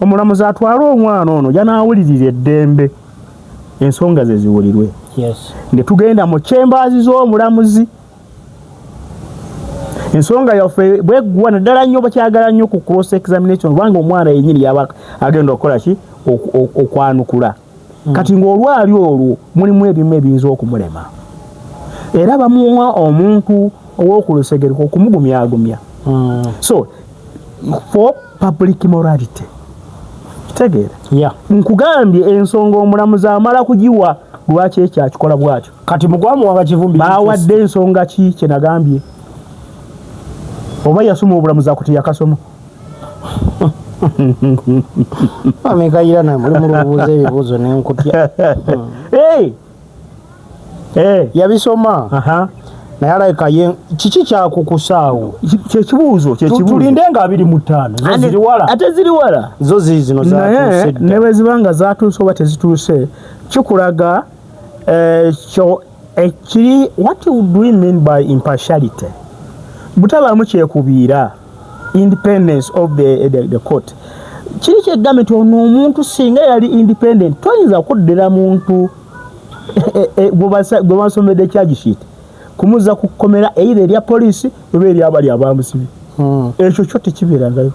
omulamuzi atwale omwana ono janaawulirira eddembe ensonga ze ziwulirwe. Ne tugenda mu chambers z'omulamuzi ensonga yaffe bweggwa naddala nnyo bakyagala nnyo ku cross examination kubanga omwana yennyini yaba agenda okukola ki okwanukula. Kati ng'olwali olwo mulimu ebimu ebiyinza okumulema era bamuwa omuntu ow'okulusegereko okumugumyagumya. So for public morality kitegeera nkugambye ensonga omulamuzi amala kugiwa lwaki ekyo akikola bwatyo. Kati mugwamu abakivumbi bawadde ensonga ki kye nagambye oba yasoma obulamuzi akuti yakasoma amekayira na mulimu lubuuza ebibuuzo nenkutya yabisoma naye alayika kiki kyakukusaawo kyekibuuzo tulinde nga 25 ate ziri wala zo zino zatuuse ne bwe zibanga zatuuse oba tezituuse kikulaga kiri what do we mean by impartiality butabaamu kyekubiira independence of the court. Kiri kyegambe nti ono omuntu singa yali independent toyinza kuddira muntu gwe basomedde charge sheet kumuza kukomera either erya poliisi oba eryabali abamusibi. Ekyo kyo tekibeerangayo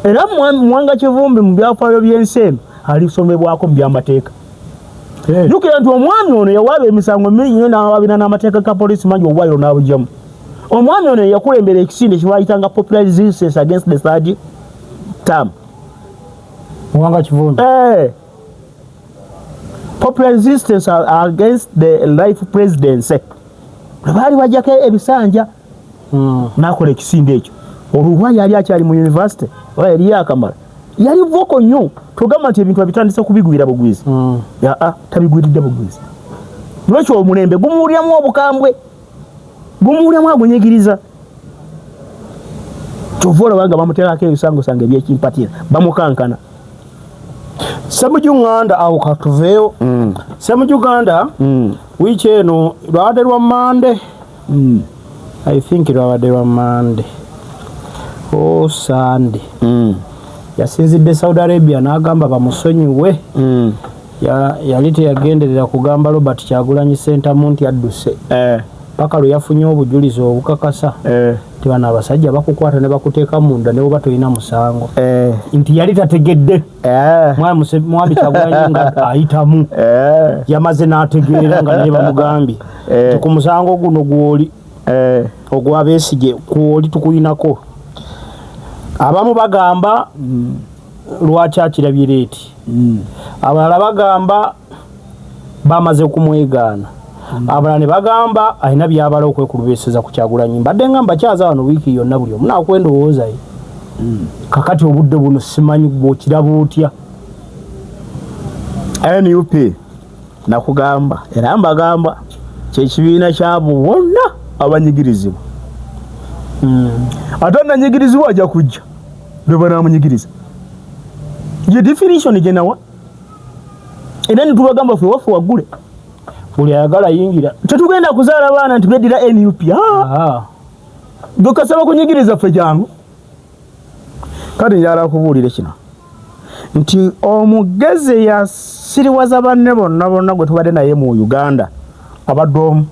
era Mwanga Kivumbi mu byafaayo by'ensi eno alisomebwako mu byamateeka. Jukira nti omwami ono yawaaba emisango mingi nnyo n'awabira n'amateeka ga poliisi mangi obwayo n'abugyamu. Omwami ono yakulembera ekisinde kibayitanga popular resistance against the third term. Mwanga Kivumbi popular resistance against the life presidency. Baali bajjako ebisanja n'akola ekisinde ekyo olwo yali akyali mu university oba yali yakamala yali voko nnyo tugamba nti ebintu abitandise kubigwira bugwizi tabigwiridde bugwizi lwekyo omulembe gumuwuliramu obukambwe gumuwuliramu agunyigiriza kyova olabanga bamuteekako ebisangosanga ebyekimpatira bamukankana. Ssemujuganda awo katuveeyo. Ssemujuganda wiiki eno lwabadde lwa Mande I think lwabadde lwa Mande Sande yasinzidde Saudi Arabia n'agamba bamusonyiwe. Yali teyagenderera kugamba Robert Kyagulanyi Ssentamu nti adduse paka lwe yafunye obujulizi obukakasa nti bano abasajja bakukwata ne bakuteeka munda ne bwoba tolina musango nti yali tategedde mwami Kyagulanyi nga ayitamu yamaze n'ategeera nga naye bamugambye nti ku musango guno gwoli ogwa Besigye kwoli tukuyinako. Abamu bagamba lwaki akirabye leeti abalala bagamba bamaze kumwegaana abalala ne bagamba alina byabala okwekulubeeseza ku Kyagulanyi. Mbadde nga mbakyaza wano wiiki yonna buli omu naakwendowoozayo kakati obudde buno simanyi bw'okiraba otya. NUP nakugamba era mbagamba kyekibiina kyabo bonna abanyigirizibwa ate nanyigirizibwa ajja kujja lwe banaamunyigiriza ye definition gye nawa era ne tubagamba ffe waffe waggule buli ayagala yingira tetugenda kuzaala baana nti beddira NUP dokasaba kunyigiriza ffe jangu kati njala kubuulire kino nti omugezi yasiriwaza banne bonna gwe tubadde naye mu Uganda abadde omu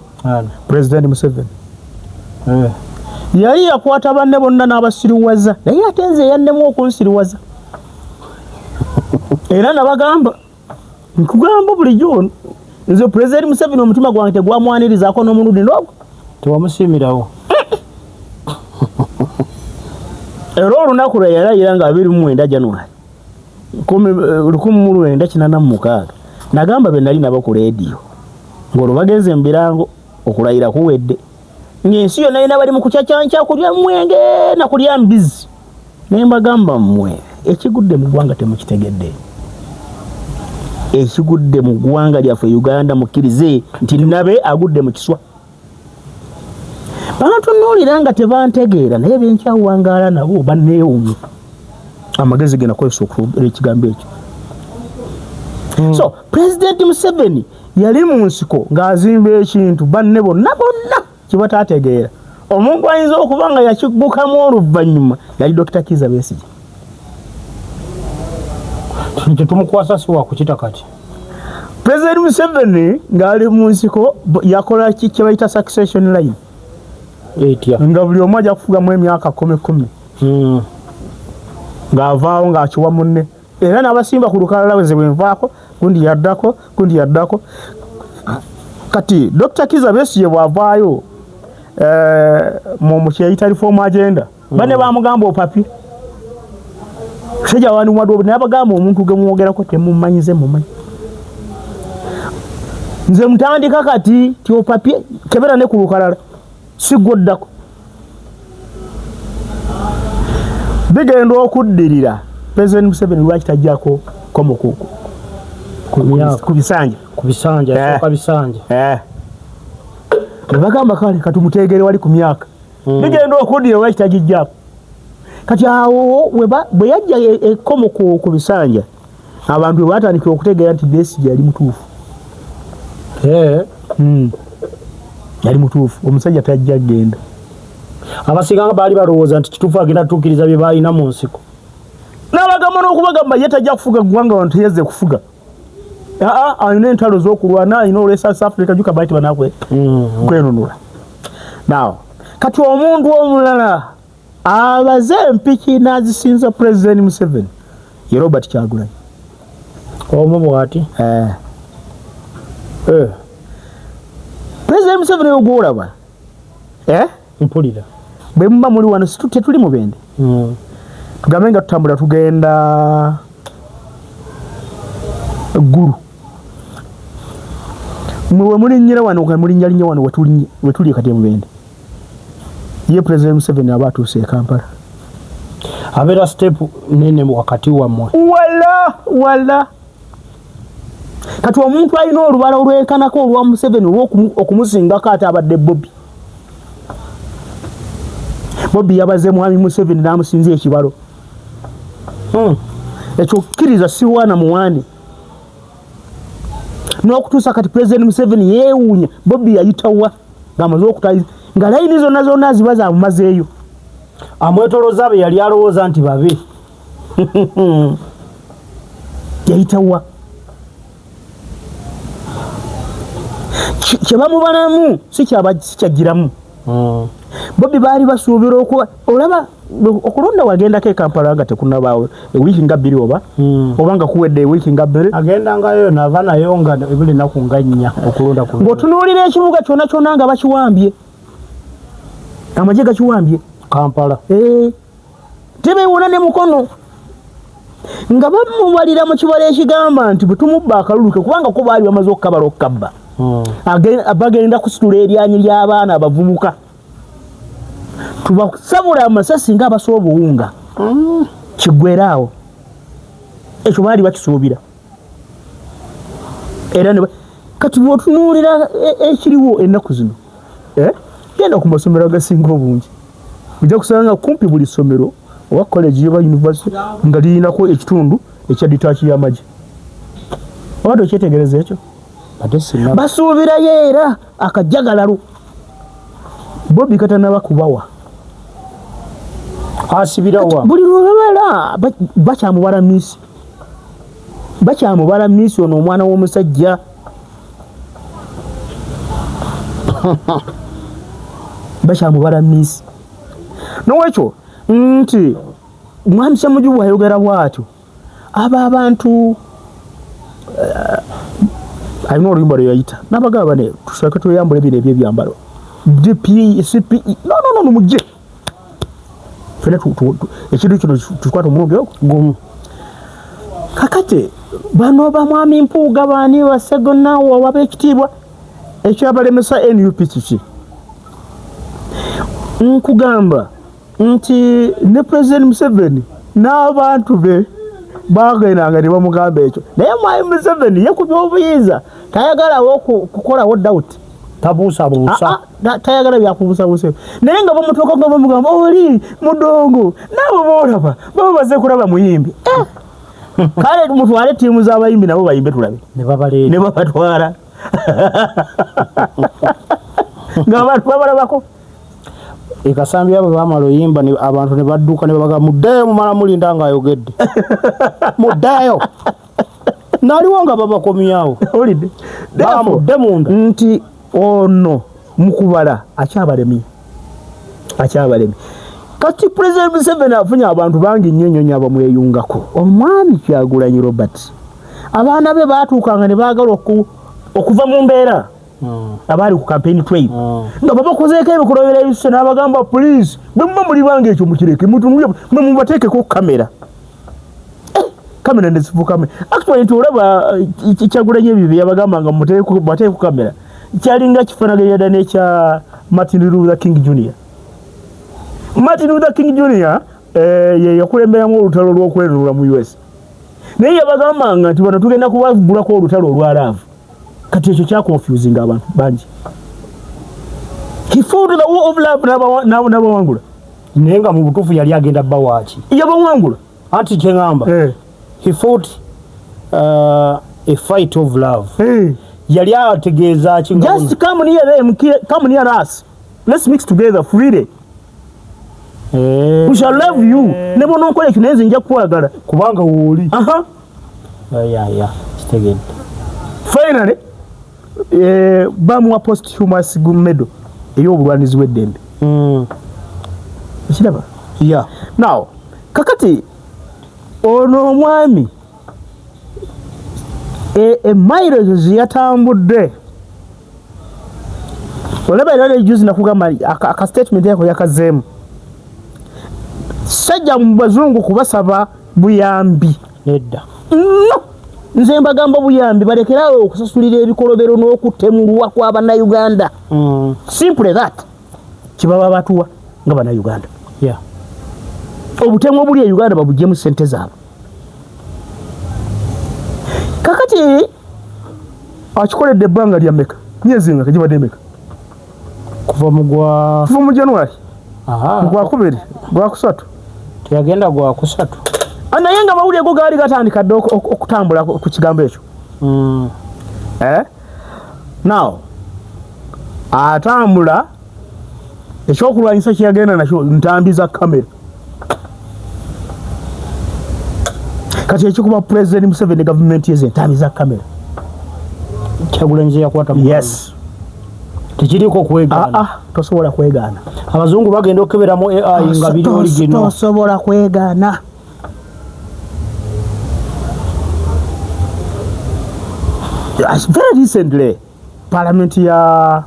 President Museveni yali yakwata banne bonna n'abasiriwaza naye ate nze yannemu okunsiriwaza era nabagamba nkugamba bulijjo nze President Museveni omutima gwange tegwamwanirizaako n'omulundi n'ogwo tewamusiimirawo era olunaku lwe yalayira nga 29 January 1986 nagamba be nali nabo ku leediyo ng'olwo bagenze mu birango okulayira kuwedde ng'ensi yonna yina bali mu kucacyanca kulya mwenge na kulya mbizi naye mbagamba mmwe ekigudde mu ggwanga temukitegedde ekigudde mu ggwanga lyaffe Uganda mukkirize nti nabe agudde mu kiswa bantunuulira nga tebantegeera naye benkyawangaala nabo banneewuumye amagezi ge nakozesa okufuula ekigambo ekyo so President Museveni yali mu nsiko ng'azimba ekintu banne bonna kibataategeera omuntu ayinza okuba nga yakiggukamu oluvannyuma yali Dr. Kizza Besigye tetumukwasa si wakukita kati President Museveni ng'ali mu nsiko yakola kye bayita succession line nga buli omu ajja kufugamu emyaka 10 ng'avaawo ng'akiwa munne era n'abasimba ku lukalala bwe bwenvaako gundi yaddako kati Dr. Kizza Besigye bw'avaayo mu kyeyita reform agenda banne bamugamba opapi seja wani mwadwa naye bagamba omuntu ge mwogerako temumanyize mumanyi nze mutandika kati ti opapi kebera ne ku lukalala sigoddako bigenda okuddirira President Museveni lwaki tajjako komokuku ku bisanja soka bisanja bagamba kale katumuteegere wali ku myaka bigenda okuddirira lwaki tajjako kati awo bwe yajja ekomoku ku bisanja abantu batandikira okutegeera nti Besigye yali mutuufu yali mutuufu omusajja tajja genda abasiganga baali balowooza nti kituufu agenda tuukiriza bye baalina mu nsiko n'abagamba n'okubagamba ye tajja kufuga ggwanga wantu teyazze kufuga alina entalo z'okulwana alina olwesa South Africa juka baiti banakwe kwenunula now kati omuntu omulala abaze empiki n'azisinza President Museveni ye Robert Kyagulanyi omu bwati President Museveni ogwolaba mpulira bwe muba muli wano tetuli mu bende tugambe nga tutambula tugenda eggulu mwe muli nnyira wano nga muli nnyalinya wano wetuli kati mu bende ye President Museveni aba atuuse e Kampala abeera step nene wakati wammwe wala kati omuntu alina olubala olwekanako olwa Museveni olw'okumusingako ate abadde Bobby yabaze mwami Museveni n'amusinza ekibalo ekyo kkiriza siwaana muwaane n'okutuusa kati President Museveni yeewuunya Bobby yayitawa ng'amaze okutayiza nga layini zonna ziba zamumazeeyo amwetoloza be yali alowooza nti babe yayitawa kyebamubanamu si kyagiramu Bobby baali basuubira okuba olaba okulonda wagendako e Kampala nga tekunabaawo ewiiki nga 2 oba nga kuwedde ewiiki nga 2 agendangayo nava nayo nga ebuli naku nga 4 okulonda ku ng'otunuulira ekibuga kyonna nga bakiwambye amagye gakiwambye Kampala tebeewuna ne mukono nga bamubalira mu kibala ekigamba nti bwe tumubba akaluluke kubanga ko baali bamaze okukabala okukabba bagenda kusitula eryanyi ly'abaana abavubuka tubasabula amasasi nga abasoba obuwunga kiggweeraawo ekyo baali bakisuubira era kati bw'otunuulira ekiriwo ennaku zino genda ku masomero agasinga obungi ojja kusanga kumpi buli ssomero oba college oba university nga lirinako ekitundu ekya ditaaki y'amagye oba tokyetegereza ekyo basuubirayo era akajagalalo Bobby katanaba kubawa asibirawa buli lwebala bakyamubala miisi ono omwana w'omusajja bakyamubala miisi nowekyo nti mwami Ssemujubu ayogera bw'atyo abo abantu alina oluyimba lwe yayita n'abagamba ne tusooke tweyambule bino ebyebyambalo CPE no mujje fena ekintu kino tukwata omulundi gumu kakati bano bamwami Mpuuga baani Basegona waba ekitiibwa ekyabalemesa NUP kiki nkugamba nti ne President Museveni n'abantu be bagendanga ne bamugamba ekyo naye mwami Museveni yakubye obuyinza tayagalawo kukolawo doubt tabuusabuusa tayagala byakubuusabuusa naye nga bamutuuka nga bamugamba oli mudongo nabo boolaba baba baze kulaba muyimbi kale mutwale ttiimu z'abayimbi nabo bayimbe tulabe ne babatwala ng'abantu babalabako ekasambi abo baamala oyimba abantu ne badduka ne babaga muddayo mumala mulinda ng'ayogedde muddayo naliwo nga babakomyawo olidde bamudde munda nti ono mukubala akyabalemi kati President Museveni afunye abantu bangi nnyonyonya abamweyungako omwami Kyagulanyi Robert abaana be baatuukanga ne baagala okuva mu mbeera abaali ku campaign trail nga babakozeeko ebikolobera ebisusse n'abagamba police bwe muba muli bange ekyo mukireke mwe mubateekeko kamera ne zifuuka actually nti olaba Kyagulanyi ebyo bye yabagambanga mubateeko kamera kyalinga kifaanaganyada n'ekya Martin Luther King Jr. Martin Luther King Jr. Ye yakulemberamu olutalo lw'okwenunula mu US naye yabagambanga nti bano tugenda kubagulako olutalo olwalaavu kati ekyo kyakonfusinga abantu bangi he fought the war of love n'abawangula naye nga mu butuufu yali agenda bawaki yabawangula anti kyeŋŋamba he fought a fight of love yali ategeeza just come near them, come near us, let's mix together freely. We shall love you. Nebo nonkola ekyo naye nze nja kukwagala kubanga wooli kitegedde finally bamuwa posthumous medal ey'obulwanizi bw'eddembe ekiraba now kakati ono omwami emileage ziyatambudde olaba era ejuzi nakugamba akastatement yako yakazeemu sajja mu bazungu kubasaba buyambi nedda nze mbagamba buyambi balekerawo okusasulira ebikolobero n'okutemulwa kw'abannayuganda simple that kibaba batuwa nga bannayuganda obutemu obuli e Uganda babugyemu ssente zaabwe kakati akikoledde ebbanga lya mmeka myezi nga kagibadde emeka kuva mu January gwakubiri gwakusatu teyagenda gwakusatu naye nga mawulire go gaali gatandika dde okutambula ku kigambo ekyo now atambula ekyokulwanyisa kyeyagenda nakyo ntambi za kamera kati ekikuba President Museveni gavumenti yeze ntambi za kamera Kyagulanyi ze yakwata mu tekiriko kwegaana tosobola kwegaana abazungu bagenda okeberamu AI nga biri original tosobola kwegaana very recently parliament ya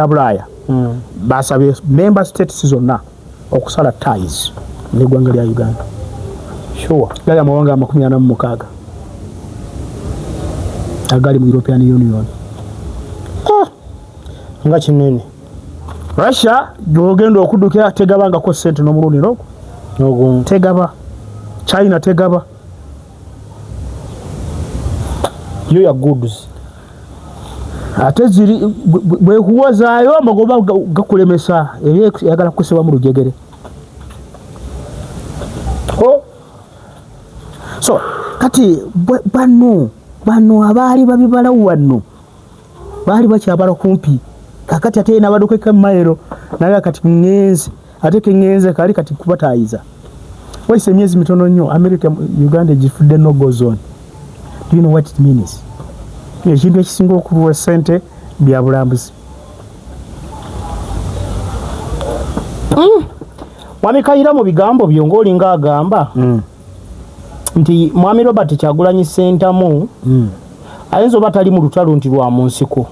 Bulaya basabye member states zonna okusala ties n'eggwanga lya Uganda gali amawanga 46 agali mu European Union nga kinene Russia gyogenda okuddukira tegabangako ssente n'omulundi n'ogu tegaba China tegaba yo ya goods ate ziri bwe kuwazaayo amagoba gakulemesa yagala kukuseba mu lujegere so kati bano abaali babibala wano bali bakyabala kumpi kakati ate n'abaduka kamairo naye kati ngenze ate kengenze kali kati kubatayiza wese emyezi mitono nnyo America Uganda gifudde no go zone. Do you know what it means? Ekintu ekisinga okuwa sente bya bulambuzi. Mwami Kaira mu bigambo byongolinga agamba nti Mwami Robert Kyagulanyi Ssentamu ayinza oba tali mu lutalo nti lwa mu nsiko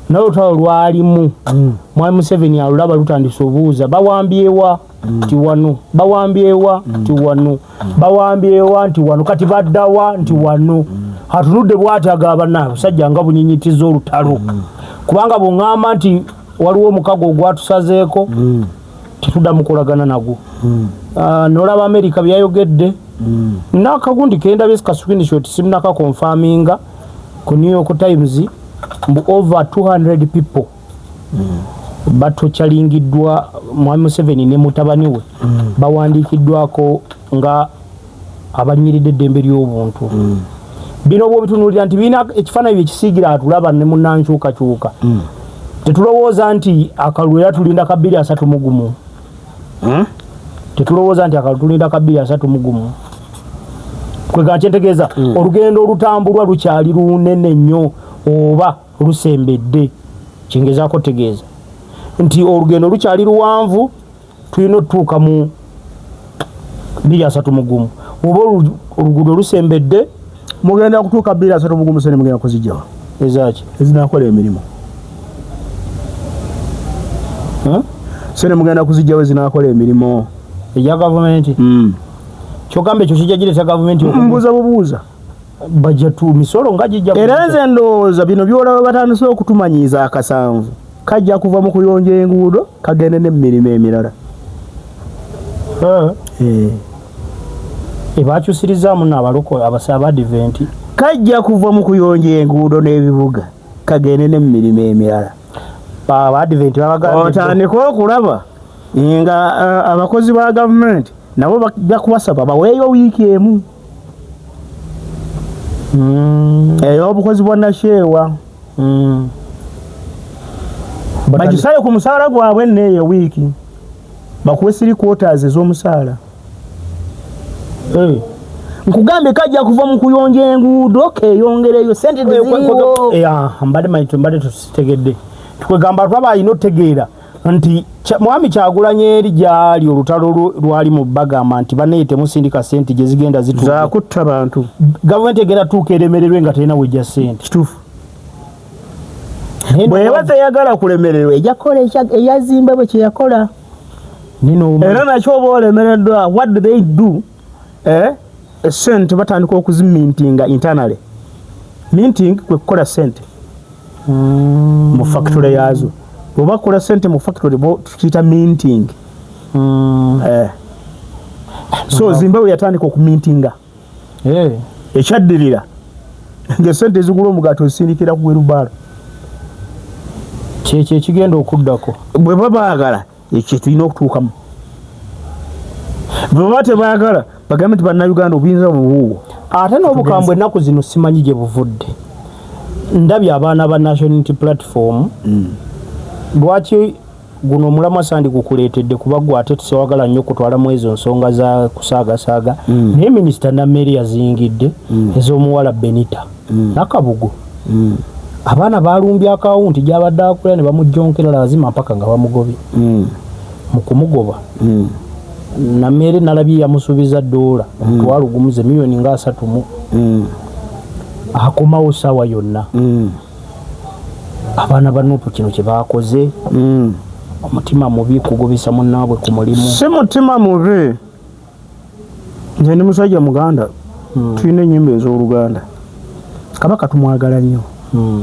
naye olutalo lwalimu Mwami Museveni alulaba lutandise obuuza bawambyewa nti wano bawambyewa nti wano bawambyewa nti wano kati baddawa nti wano hatunudde bw'ati agaba n'abasajja nga bunyinyitiza olutalo kubanga bw'oŋŋamba nti waliwo omukago ogwatusazeeko tetudda mukolagana nagwo n'olaba America byayogedde n'akagundi kendabye screenshot simnaka confirminga ku New York Times mbu over 200 people batochalingiddwa Mwami Museveni ne mutabani we bawandikiddwako nga abanyiridde eddembe ly'obuntu bino bwo bitunulira nti bina ekifaananyi ekisiigira atulaba ne munnankyukakyuka tetulowooza nti akalulu era tulinda ka 231 tetulowooza nti akalulu tulinda ka 231 kwega kyentegeeza olugendo olutambulwa lukyali lunene nnyo oba lusembedde kingezaako tegeeza nti olugendo lukyali luwanvu tulina otutuuka mu 231 oba oluguudo lusembedde mugenda kutuuka 231 sene mugenda kuzijjawa ezaki ezinakola emirimu sene mugenda kuzijjawa ezinakola emirimu eya gavumenti kyogambe ekyo kijja gireta gavumenti mbuuza bubuuza bajja tu misolo nga gijja era nze ndowooza bino byolaba batandise okutumanyiiza akasanvu kajja kuva mu kuyonja enguudo kagende n'emirimu emirala ebakyusirizaamu n'abaloko abasaba adiventi kajja kuva mu kuyonja enguudo n'ebibuga kagende n'emirimu emirala abadiventi babagambye otandika okulaba nga abakozi ba gavumenti nabo bajja kubasaba baweeyo wiiki emu obukozi bwa nasheewa bagisaye ku musaala gwabwe neeyo wiiki bakuwe 3 quarters ez'omusaala nkugambye kajja kuva mu kuyonja enguudo keyongereyo sente ziriwo mbadde tusitegedde tukwegamba twaba alina otegeera nti Mwami Kyagulanyi eri gyali olutalo lwali mu bagamba nti baneeye temusindika sente gye zigenda za kutta bantu gavumenti egenda tuuka eremererwe nga terina wejja sente kituufu bweba teyagala kulemererwa ejakola eyazimba bwe kyeyakola era nakyo oba olemereddwa what do they do sente batandika okuzimintinga internally minting kwe kukola sente mu factory yazo bw'oba kukola sente mu factory tukiyita minting so Zimbabwe yatandika okumintinga ekyaddirira ng'esente ezigula omugaati ozisindikira ku Werubaalo kyekyo ekigenda okuddako bwe babaagala ekyo tulina okutuukamu bwe baba tebaagala bagambe nti bannayuganda obuyinza bubuuwo ate n'obukambwe ennaku zino simanyi gye buvudde ndabye abaana ba National Unity Platform lwaki guno omulamu Sandi gukuleetedde kuba gwe ate tesewagala nnyo kutwalamu ezo nsonga za kusaagasaaga naye minisita Nameri yazingidde ez'omuwala Benita Nakabugo abaana balumbye akawunti gy'abadde akola ne bamujjonkera lazima mpaka nga bamugobye mu kumugoba Nameri nalabye yamusuubiza $1 milioni nga 3 akomawo sawa yonna abaana banupu kino kye baakoze omutima mubi kugobesa munnaabwe ku mulimu si mutima mubi nze ndi musajja muganda tulina ennyimba ez'oluganda kabaka tumwagala nnyo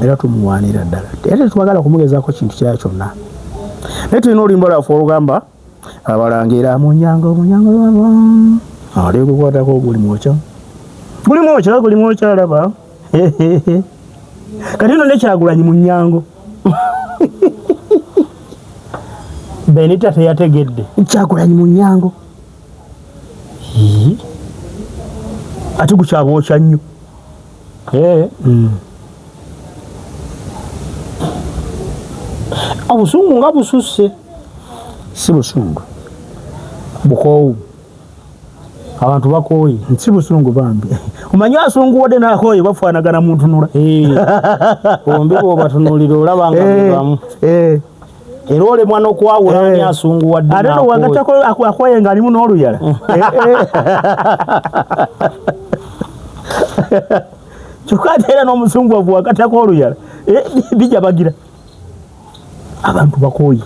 era tumuwaanira ddala era tetwagala kumugezaako kintu kya kyonna naye tulina oluyimba lwaffe olugamba abalangira munyango ali kukwatako guli mwokya alaba kati no ne Kyagulanyi mu nnyango Benita teyategedde Kyagulanyi mu nnyango ate gukyabwokya nnyo obusungu nga bususse si busungu bukoowu abantu bakooye si busungu bambi omanyi asunguwadde n'akooye bafaanagana muntu nula bombi bw'obatunulira olaba nga mubamu era olemwa n'okwawula ani asunguwadde ate nowagatako akooye ng'alimu n'oluyala kyokka ate era n'omusunguwavu wagatako oluyala bijja bagira abantu bakooye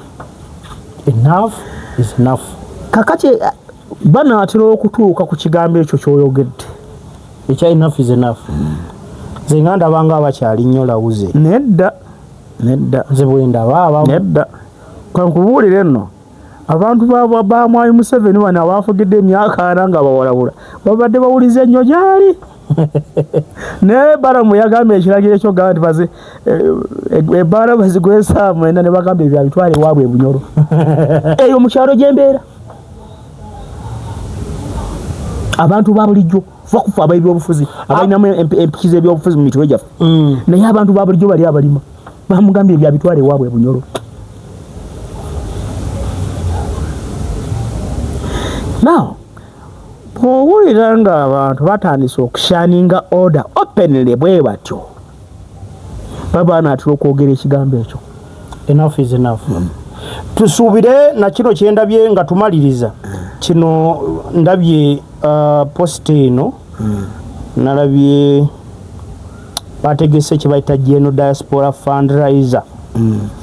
enough is enough kakati banaatera okutuuka ku kigambo ekyo ky'oyogedde ekya enough is enough nze nga ndabanga abakyali nnyo lawuze nedda nze bwe ndaba nedda kankubuulire nno abantu bamwayi Museveni bano abaafugidde emyaka 4 nga bawalabula babadde bawuliza ennyo gyali naye baramu yagambye ekiragiro ekyo gamba nti baze ebbaala bazigwesa mwenda ne bagamba ebyo abitwale waabwe ebunyoro eyo mu kyalo gy'embeera abantu ba bulijjo vakufa abaebyobufuzi abalinamu empikiza ebyobufuzi mu mitwe gyaffe naye abantu ba bulijjo bali abalima bamugambye ebyo abitwale waabwe ebunyoro now bw'owulira ng'abantu batandise okushaninga order openly bwe batyo baba naatera okwogera ekigambo ekyo enough is enough tusuubire na kino kyendabye nga tumaliriza kino ndabye post eno nalabye bategese kye bayita General Diaspora Fundraiser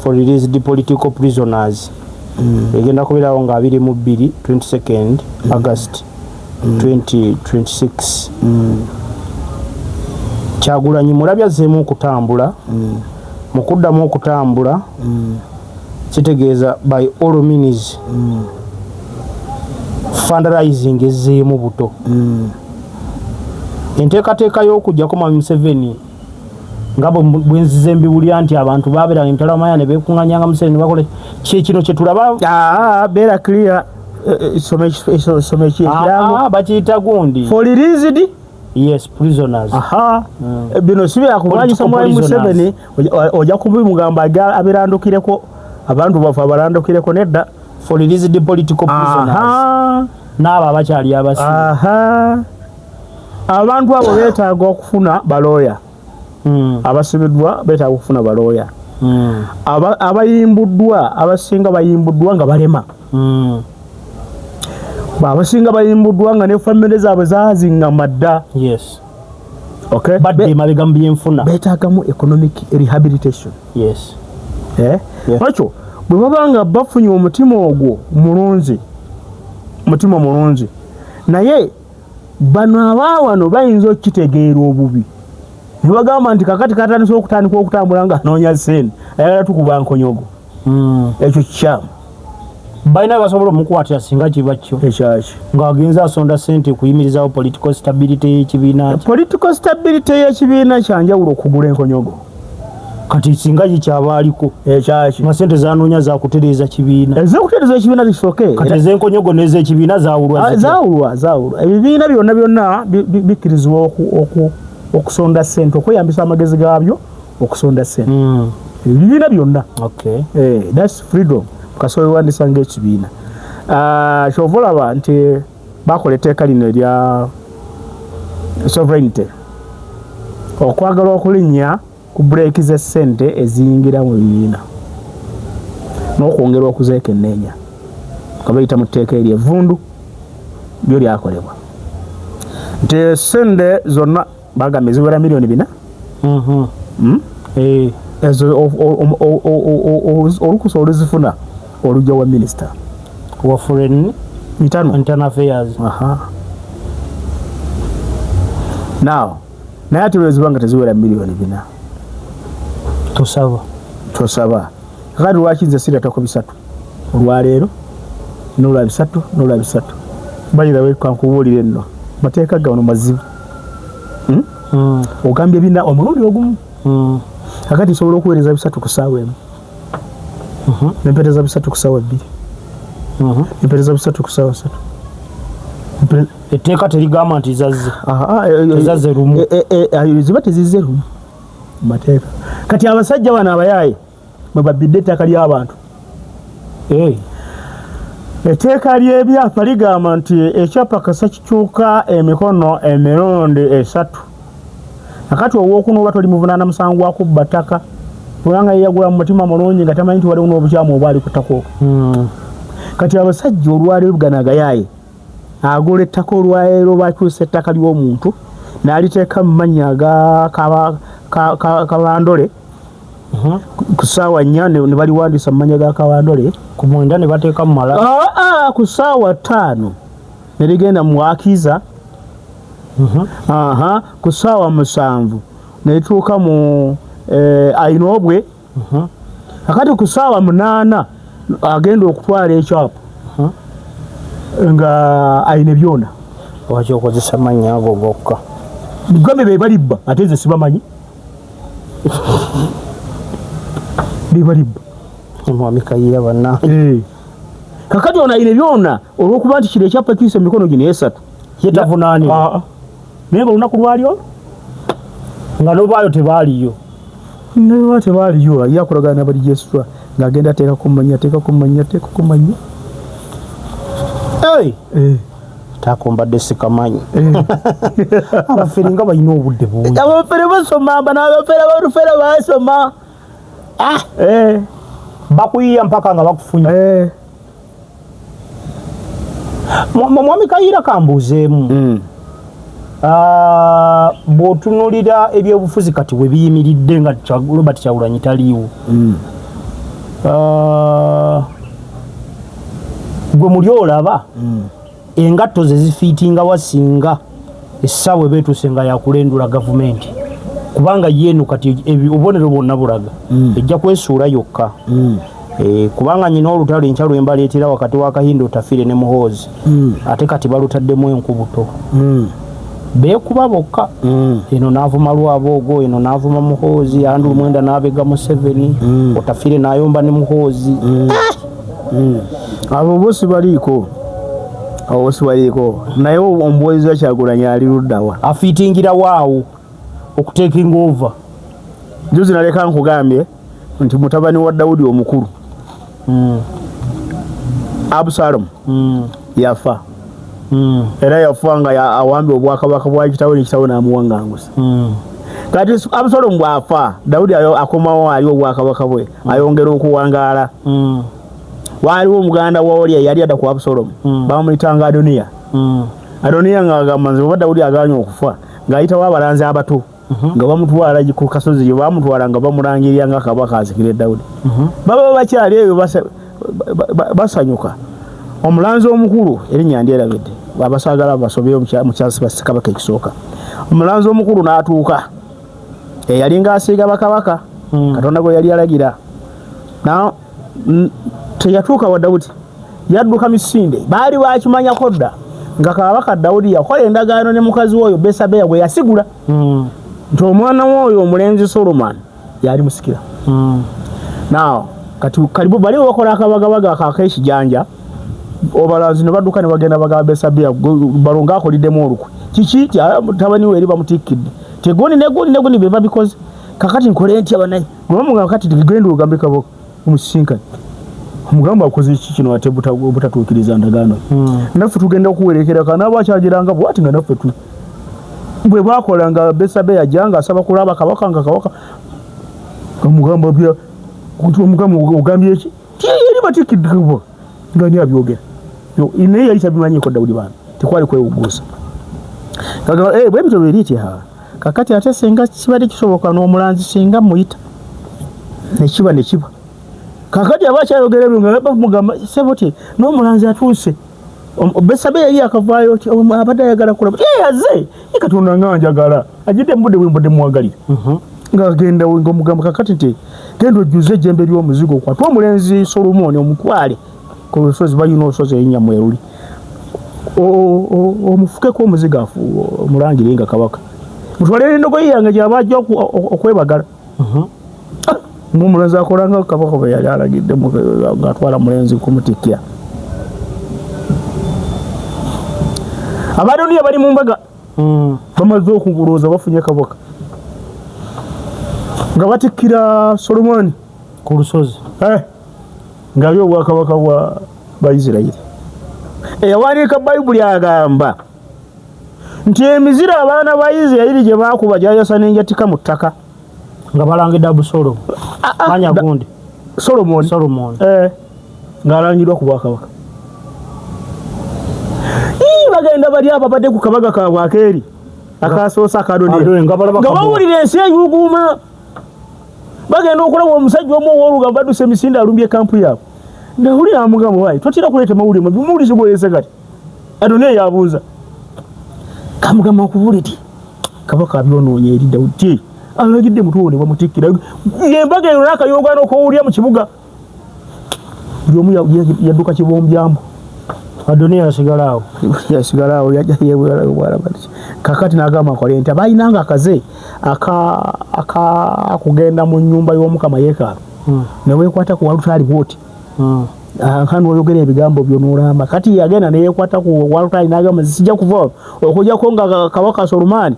for released political prisoners egenda kubeerawo nga 22 22nd August 2026 Kyagulanyi mulabya azzeemu okutambula mu kuddamu okutambula kitegeeza by all means fundraising ezzeemu buto enteekateeka y'okujjako Mwami Museveni nga bwenzize mbiwulira nti abantu babeera emitala wamaya ne beekuŋŋanyanga Museveni ne bakole kyekino kye tulaba beera clear some ekiramu bakiyita gundi for released yes prisoners bino si byakulwanyisa Mwami Museveni ojja kubimugamba abirandukireko abantu bafe abarandukireko nedda for released political prisoners n'abo abakyali abasi abantu abo beetaaga okufuna balooya abasibiddwa beetaaga okufuna balooya abayimbuddwa abasinga bayimbuddwa nga balema abasinga bayimbuddwa nga ne famire zaabwe zaaziŋŋama dda yes okay badde mabega mu byenfuna beetaagamu economic rehabilitation yes lwakyo bwe baba nga bafunye omutima ogwo mulunzi mutima mulungi naye bano abaawano bayinza okukitegeera obubi ne bagamba nti kakati katandise okutandika okutambula nga anoonya ssente ayagala tukuba nkonyogo ekyo kikyamu balina basobola omukwatira singa kiba kyo ekyaki ng'agenza asonda ssente okuyimirizawo political stability y'ekibiina political stability y'ekibiina kyanjawulo okugula enkonyogo kati singa kikyabaaliko ekyaki nga ssente zanoonya zakutereeza kibiina ez'okutereeza ekibiina zisoke kati ez'enkonyogo n'ez'ekibiina zaawulwa ebibiina byonna bikkirizibwa okusonda ssente okweyambisa amagezi gaabyo okusonda ssente ebibiina byonna thats freedom kasobe wandisa ng'ekibiina kyova olaba nti bakola etteeka lino erya sovereignty okwagala okulinnya ku bureeki z'essente eziyingira mu bibiina n'okwongera okuzeekenneenya nga bayita mu tteeka eryevvundu byo lyakolebwa nti essente zonna bagambye ziwera $4 million ezo olukusa oluzifuna olujja wa minisita wa foreign internal affairs now naye ate lwezibanga teziwera $4 million tosaba kakati lwaki nze siratako 3 olwaleero n'olwa 3 balirawe kankubuulire nno mateeka gano mazibu ogambye ebina omulundi ogumu kakati nsobola okuweereza 3 ku ssaawa emu nempeereza 3 ku ssaawa 2 nempeereza 3 ku ssaawa 3 etteeka terigamba nti zazze lumu ziba tezizze lumu mateeka kati abasajja bano abayaaye mwe babidde ettaka ly'abantu. Etteeka ly'ebyapa ligamba nti ekyapa kasa kikyuka emikono emirundi 3. Nakati ow'okuna oba toli muvunaana musango gwa kubba ttaka kubanga yeyagula mu mutima mulungi nga tamanyi nti waliwo n'obukyamu obwali ku ttaka okwo. Kati abasajja olwaleero buganagayaaye agula ettaka olwaleero bakyusa ettaka ly'omuntu n'aliteeka mu mannya aga Kabandole. Ku ssaawa 4 ne baliwandiisa mu mannya ga Kabandole, ku mwenda ne bateeka mu mala. Ku ssaawa 5 ne ligenda mu Akiza. Ku ssaawa 7 ne lituuka mu Ainobwe. Akati ku ssaawa 8 agenda okutwala ekyapa nga ayina byona. Lwaki okozesa mannya ago gokka? Mugambe be balibba ate nze sibamanyi. Bibalibba Mwami Kayiira banna. Kakati ono ayina byona olw'okuba nti kino ekyapa kiyise emikono gino 3 yetavunaanibwa. Naye nga olunaku lwalyo nga n'obaayo tebaaliyo. Newa tebaaliyo yakolagana na balijesitwa ng'agenda ateeka ku mannya. Takombadde sikamanyi. Abafere nga balina obudde bungi. Abafere basoma, n'abafere barufere basoma. Bakuyiya mpaka nga bakufunya. Mwami Kayiira kambuuzeemu. Bw'otunuulira ebyobufuzi kati we biyimiridde nga Robert Kyagulanyi taliiwo. Gwe muli olaba engatto ze zifiitinga wasinga essaawa beetuuse nga yakulendula gavumenti kubanga yeeno kati obubonero bwonna bulaga ejja kwesuula yokka. Kubanga nyina olutalo enkya lwe mbaleetera wakati wa Kahindo Tafire ne Muhoozi ate kati balutaddemu enkubuto. Beekuba bokka. Eno n'avuma Lwaboogo, eno n'avuma Muhoozi, Andrew Mwenda n'abega Museveni, Otafire n'ayomba ne Muhoozi. Abo bose baliiko. Naye omuweereza wa Kyagulanyi ali luddawa. Afiitingira waawo okuteekinga over. Juzi naleka nkugambye nti mutabani wa Daudi omukulu Absalom yafa. Era yafa nga awambye obwakabaka bwa kitaawe n'ekitaawe n'amuwangangusa. Kati Absalom bw'afa Daudi akomawo ali obwakabaka bwe ayongera okuwangaala. Waaliwo omuganda wa Oliya yali adda ku Absalom bamuyitanga Adoniya. Adoniya ng'agamba nze oba Daudi agaanye okufa ng'ayitawo abalanzi abato nga bamutwala ku kasozi gye bamutwala nga bamulangirira nga kabaka azikire Daudi. Baba bakyali eyo basanyuka. Omulanzi omukulu erinnya ndyerabidde abasaagala basobye mukyasi Kabaka ekisooka. Omulanzi omukulu n'atuuka yali ng'asiiga bakabaka Katonda gwe yali alagira. Teyatuuka wa Daudi yadduka Misinde baali bakimanyako dda nga kabaka Daudi yakola endagaano ne mukazi oyo Besabeya gwe yasigula nti omwana w'oyo omulenzi Solomon yali musikira. Now kati kalibu bali bakola akabagabaga ak'ekijanja obalanzi ne badduka ne bagenda bagaba Besabeya balonga akoliddemu olukwe kiki tabani we eri bamutikidde tegoni negoni be babikoze kakati nkole ntya banaye gwe kakati tigenda ogambe kabaka omusinkani omugamba akoze iki kino ate butatuukiriza ndagaano. Naffe tugenda okuwerekera kana abakyagiranga bwati nga naffe bwe bakolanga Besabeya ajanga asaba kulaba kabaka nga kabaka omugamba bya omugamba ogambye eki yali batikidde nga ni abyogera naye yali tabimanyiko Daudi bana tekwali kwewuguusa bwe bityo biriiti kakati ate senga kibadde kisoboka n'omulanzi singa muyita nekiba kakati abakyayogera ebyo nga bamugamba seboti n'omulanzi atuuse Besabeya yali akavaayo abadde ayagala kulaba yaze Katonda nga njagala ajidde mbudde bwembudde muwagalira ng'agenda ng'omugamba kakati nti genda ojjuze ejjembe ly'omuzigo kwatwa omulenzi Solomoni omutwale ku lusozi bayina olusozi erinnya Mweruli omufukeko omuzigo omulangire nga kabaka mutwalire endogoyi yange gy'aba ajja okwebagala. Ng'omulenzi akolanga kabaka bwe yali alagidde ng'atwala mulenzi kumutikkira. Abadoniya bali mu mbaga bamaze okugulooza bafunye kabaka nga batikkira Solomoni ku lusozi ngali obwakabaka bwa Baisirairi eyawandiika Bayibuli agamba nti emizira abaana ba Isirairi gye baakuba gyayasa n'enjatika mu ttaka nga balangidde Abusolo manya gundi Solomon ng'alangirwa ku bwakabaka bagenda bali ababadde ku kabaga kaabwe akeeri akasoosa akadoni nga bawulira ensi eyuguuma bagenda okulaba omusajja omu ow'olugamba badduse emisinde alumbye kampu yaabwe ngawulira amugamba waayi totera kuleeta mawulire mawulire bweyese kati adoni eyabuuza kamugamba okubula ti kabaka abyonoonya eri Dawudi alagidde mutuwone bamutikkira embaga eyo n'akayogaano kowulya mu kibuga buli omu yadduka kibombyamu Adoni yasigalawo yajja yebwalabati kakati n'agamba nkole nti abaayinanga akaze akugenda mu nnyumba y'omukama yeekaalu ne weekwata ku walutaali bwoti nkani oyogera ebigambo byo n'olamba kati yagenda neyeekwata ku walutaali n'agamba sijja kuva okujjako nga kabaka Solumaani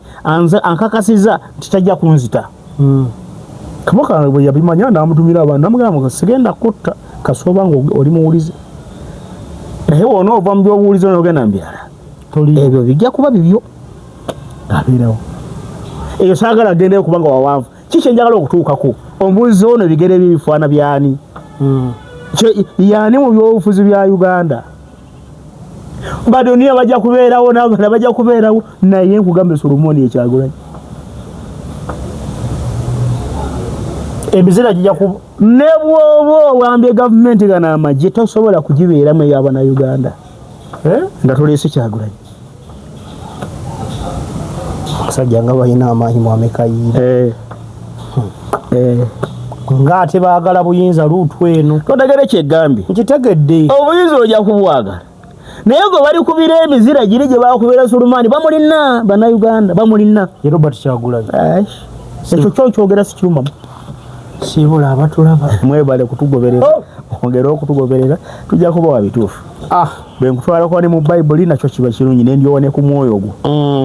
ankakasiza nti tajja kunzita kabaka bwe yabimanya n'amutumira abantu n'amugamba sigenda kutta kasooba nga oli muwulize naye wonoova mu byobuwulizo n'ogenda mbirala ebyo bijja kuba bibyo abeerawo eyo saagala agendeyo kubanga wawanvu kiki enjagala okutuukako omubuulizi ono ebigere bye bifaana byani yaani mu byobufuzi bya Uganda Badoniya bajja kubeerawo n'Abaganda bajja kubeerawo naye nkugambe Solomoni Kyagulanyi emizira gijja kuba ne bw'oba owambye gavumenti gano amagye tosobola kugibeeramu ey'Abannayuganda nga toleese Kyagulanyi abasajja nga balina amaanyi mwamekayiire ng'ate baagala buyinza luutu eno totegere kyegambye nkitegedde obuyinza ojja kubwagala naye gwe bali kubira emizira giri gye bakubeera Sulumaani bamulina Bannayuganda bamulina ye Robert Kyagulanyi ekyo kyokyogera sikirumamu sibula abatulaba mwebale kutugoberera ongera okutugoberera tujja kubawa bituufu bwe nkutwalako ne mu Bayibuli nakyo kiba kirungi nendyowane ku mwoyo ogwo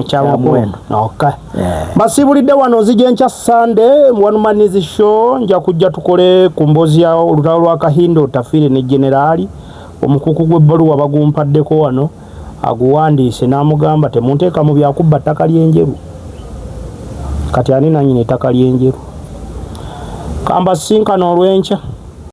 kyamukwendo masibulidde wano nzija enkya Sunday One Man Show nja kujja tukole ku mboozi ya olutalo lwa Kahindo Tafiire ne Generaali omukuku gw'ebbaluwa bagumpaddeko wano aguwandiise n'amugamba temunteeka mu byakubba ttaka ly'enjeru kati ani nanyina ettaka ly'enjeru kamba sinkana olw'enkya